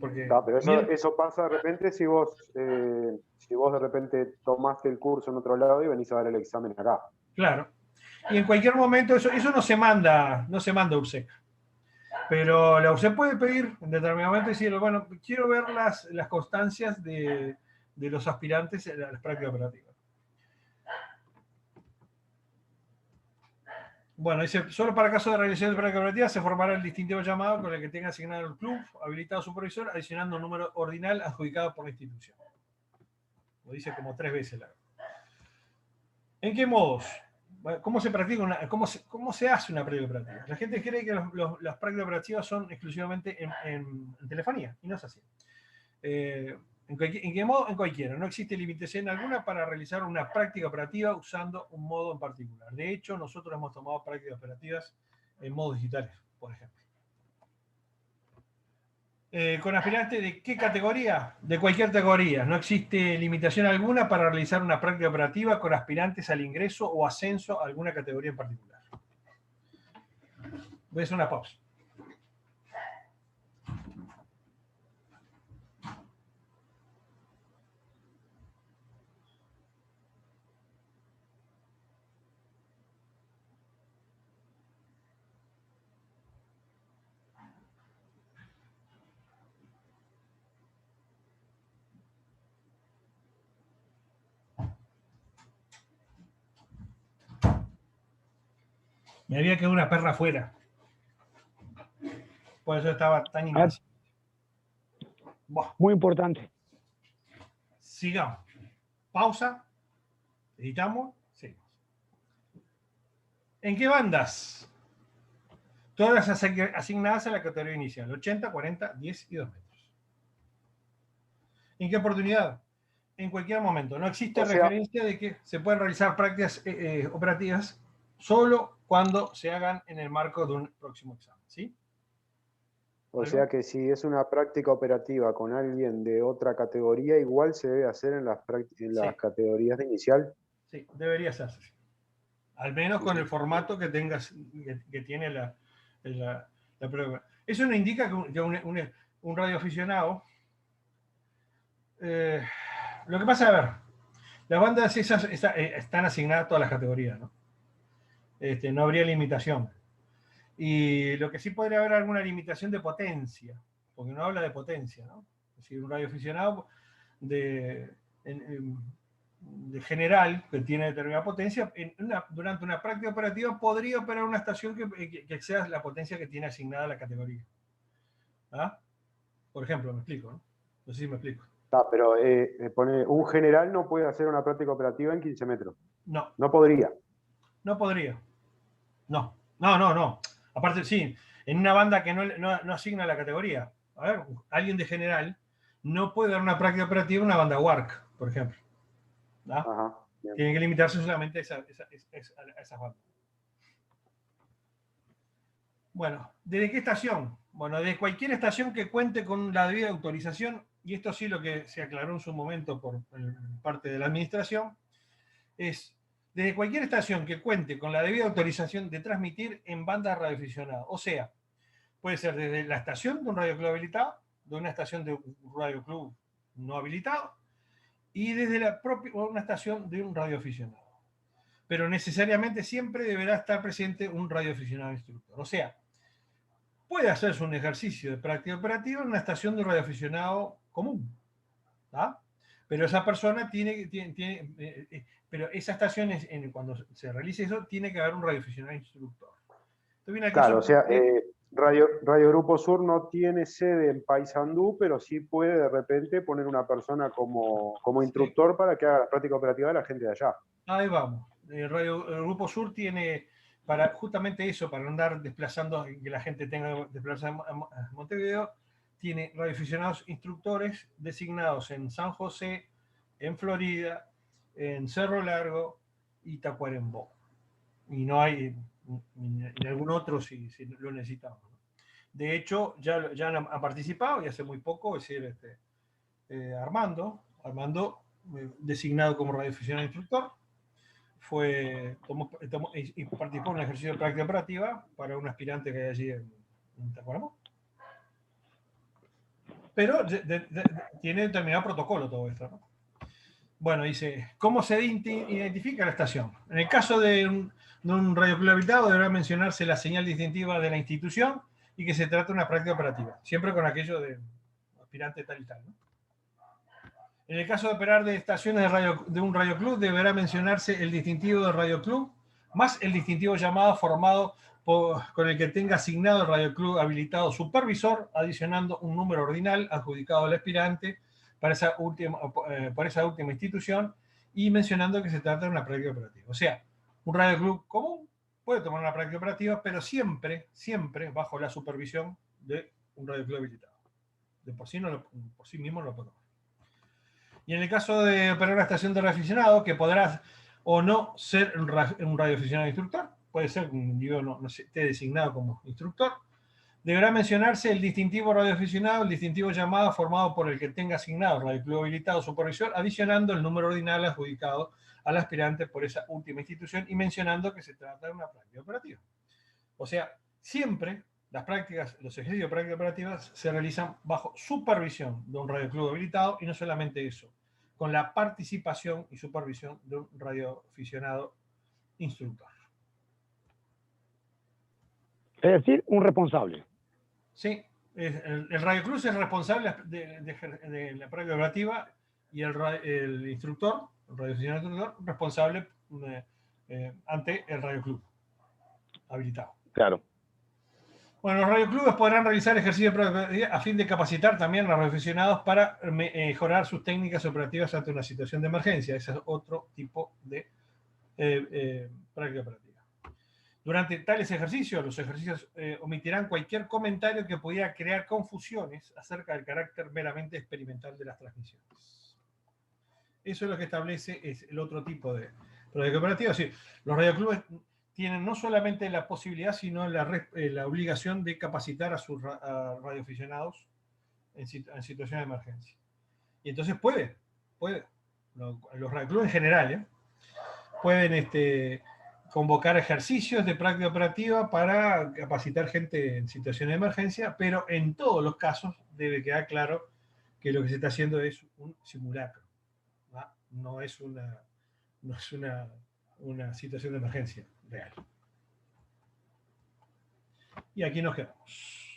porque No, pero eso pasa de repente si vos de repente tomaste el curso en otro lado y venís a dar el examen acá. claro. Y en cualquier momento eso no se manda a URSEC. Pero la URSEC puede pedir en determinado momento y decir, bueno, quiero ver las constancias de los aspirantes a las prácticas operativas. Bueno, dice, solo para caso de realización de práctica operativa se formará el distintivo llamado con el que tenga asignado el club, habilitado supervisor, adicionando un número ordinal adjudicado por la institución. Lo dice como 3 veces. ¿En qué modos? ¿Cómo se practica cómo se hace una práctica operativa? La gente cree que las prácticas operativas son exclusivamente en telefonía, y no es así. ¿En qué modo? En cualquiera. No existe limitación alguna para realizar una práctica operativa usando un modo en particular. De hecho, nosotros hemos tomado prácticas operativas en modos digitales, por ejemplo. ¿Con aspirantes de qué categoría? De cualquier categoría. No existe limitación alguna para realizar una práctica operativa con aspirantes al ingreso o ascenso a alguna categoría en particular. Voy a hacer una pausa. Me había quedado una perra afuera. Por eso estaba tan impaciente. Muy importante. Sigamos. Pausa. Editamos. Seguimos. ¿En qué bandas? Todas asignadas a la categoría inicial. 80, 40, 10 y 2 metros. ¿En qué oportunidad? En cualquier momento. No existe referencia de que se pueden realizar prácticas operativas solo cuando se hagan en el marco de un próximo examen. ¿Sí? O sea que si es una práctica operativa con alguien de otra categoría, igual se debe hacer en las categorías de inicial. Sí, debería hacerse. Al menos con el formato que tengas, que tiene la prueba. Eso no indica que un radioaficionado. Lo que pasa, a ver, las bandas esas están asignadas a todas las categorías, ¿no? No habría limitación. Y lo que sí podría haber alguna limitación de potencia, porque no habla de potencia, ¿no? Es decir, un radioaficionado de general que tiene determinada potencia, durante una práctica operativa podría operar una estación que exceda la potencia que tiene asignada la categoría. ¿Ah? Por ejemplo, me explico, ¿no? No sé si me explico. Pero un general no puede hacer una práctica operativa en 15 metros. No. No podría. No podría. No. Aparte, sí, en una banda que no asigna la categoría. A ver, alguien de general no puede dar una práctica operativa en una banda WARC, por ejemplo. Ajá, tiene que limitarse solamente a esas bandas. Bueno, ¿desde qué estación? Bueno, de cualquier estación que cuente con la debida autorización, y esto sí lo que se aclaró en su momento por parte de la administración, es desde cualquier estación que cuente con la debida autorización de transmitir en banda radioaficionada. O sea, puede ser desde la estación de un radioclub habilitado, de una estación de un radioclub no habilitado, y desde una estación de un radioaficionado. Pero necesariamente siempre deberá estar presente un radioaficionado instructor. O sea, puede hacerse un ejercicio de práctica operativa en una estación de un radioaficionado común. ¿Ah? Pero esa persona pero esa estación, cuando se realice eso, tiene que haber un radioaficionado instructor. Claro, o sea, Radio Grupo Sur no tiene sede en Paysandú, pero sí puede de repente poner una persona como instructor para que haga la práctica operativa de la gente de allá. Ahí vamos. El Grupo Sur tiene, justamente eso, para no andar desplazando, que la gente tenga que desplazar a Montevideo, tiene radioaficionados instructores designados en San José, en Florida, en Cerro Largo, y Tacuarembó. Y no hay en algún otro si lo necesitamos. De hecho, ya han participado y hace muy poco, es decir, Armando, designado como radioaficionado instructor, y participó en un ejercicio de práctica operativa para un aspirante que hay allí en Tacuarembó. Pero tiene determinado protocolo todo esto, ¿no? Bueno, dice, ¿cómo se identifica la estación? En el caso de un radioclub habilitado deberá mencionarse la señal distintiva de la institución y que se trata de una práctica operativa, siempre con aquello de aspirante tal y tal, ¿no? En el caso de operar de estaciones de un radioclub deberá mencionarse el distintivo del radioclub más el distintivo llamado formado con el que tenga asignado el radioclub habilitado supervisor, adicionando un número ordinal adjudicado al aspirante para esa última institución y mencionando que se trata de una práctica operativa. O sea, un radioclub común puede tomar una práctica operativa, pero siempre bajo la supervisión de un radioclub habilitado. De por sí mismo no lo puede tomar. Y en el caso de operar una estación de radioaficionado, que podrá o no ser un radioaficionado instructor, puede ser un individuo no esté designado como instructor, deberá mencionarse el distintivo radioaficionado, el distintivo llamado formado por el que tenga asignado el radioclub habilitado supervisor, adicionando el número ordinal adjudicado al aspirante por esa última institución y mencionando que se trata de una práctica operativa. O sea, siempre los ejercicios de práctica operativas se realizan bajo supervisión de un radioclub habilitado y no solamente eso, con la participación y supervisión de un radioaficionado instructor. Es decir, un responsable. Sí, el radioclub es responsable de la práctica operativa y el instructor, el radioaficionado instructor, responsable ante el radioclub habilitado. Claro. Bueno, los radioclubes podrán realizar ejercicios a fin de capacitar también a los radioaficionados para mejorar sus técnicas operativas ante una situación de emergencia. Ese es otro tipo de práctica operativa. Durante tales ejercicios, los ejercicios omitirán cualquier comentario que pudiera crear confusiones acerca del carácter meramente experimental de las transmisiones. Eso es lo que establece el otro tipo de práctica operativa. Es decir, los radioclubes tienen no solamente la posibilidad, sino la obligación de capacitar a sus radioaficionados en situaciones de emergencia. Y entonces los radioclubes en general, pueden convocar ejercicios de práctica operativa para capacitar gente en situaciones de emergencia, pero en todos los casos debe quedar claro que lo que se está haciendo es un simulacro, ¿va? No es una situación de emergencia real. Y aquí nos quedamos.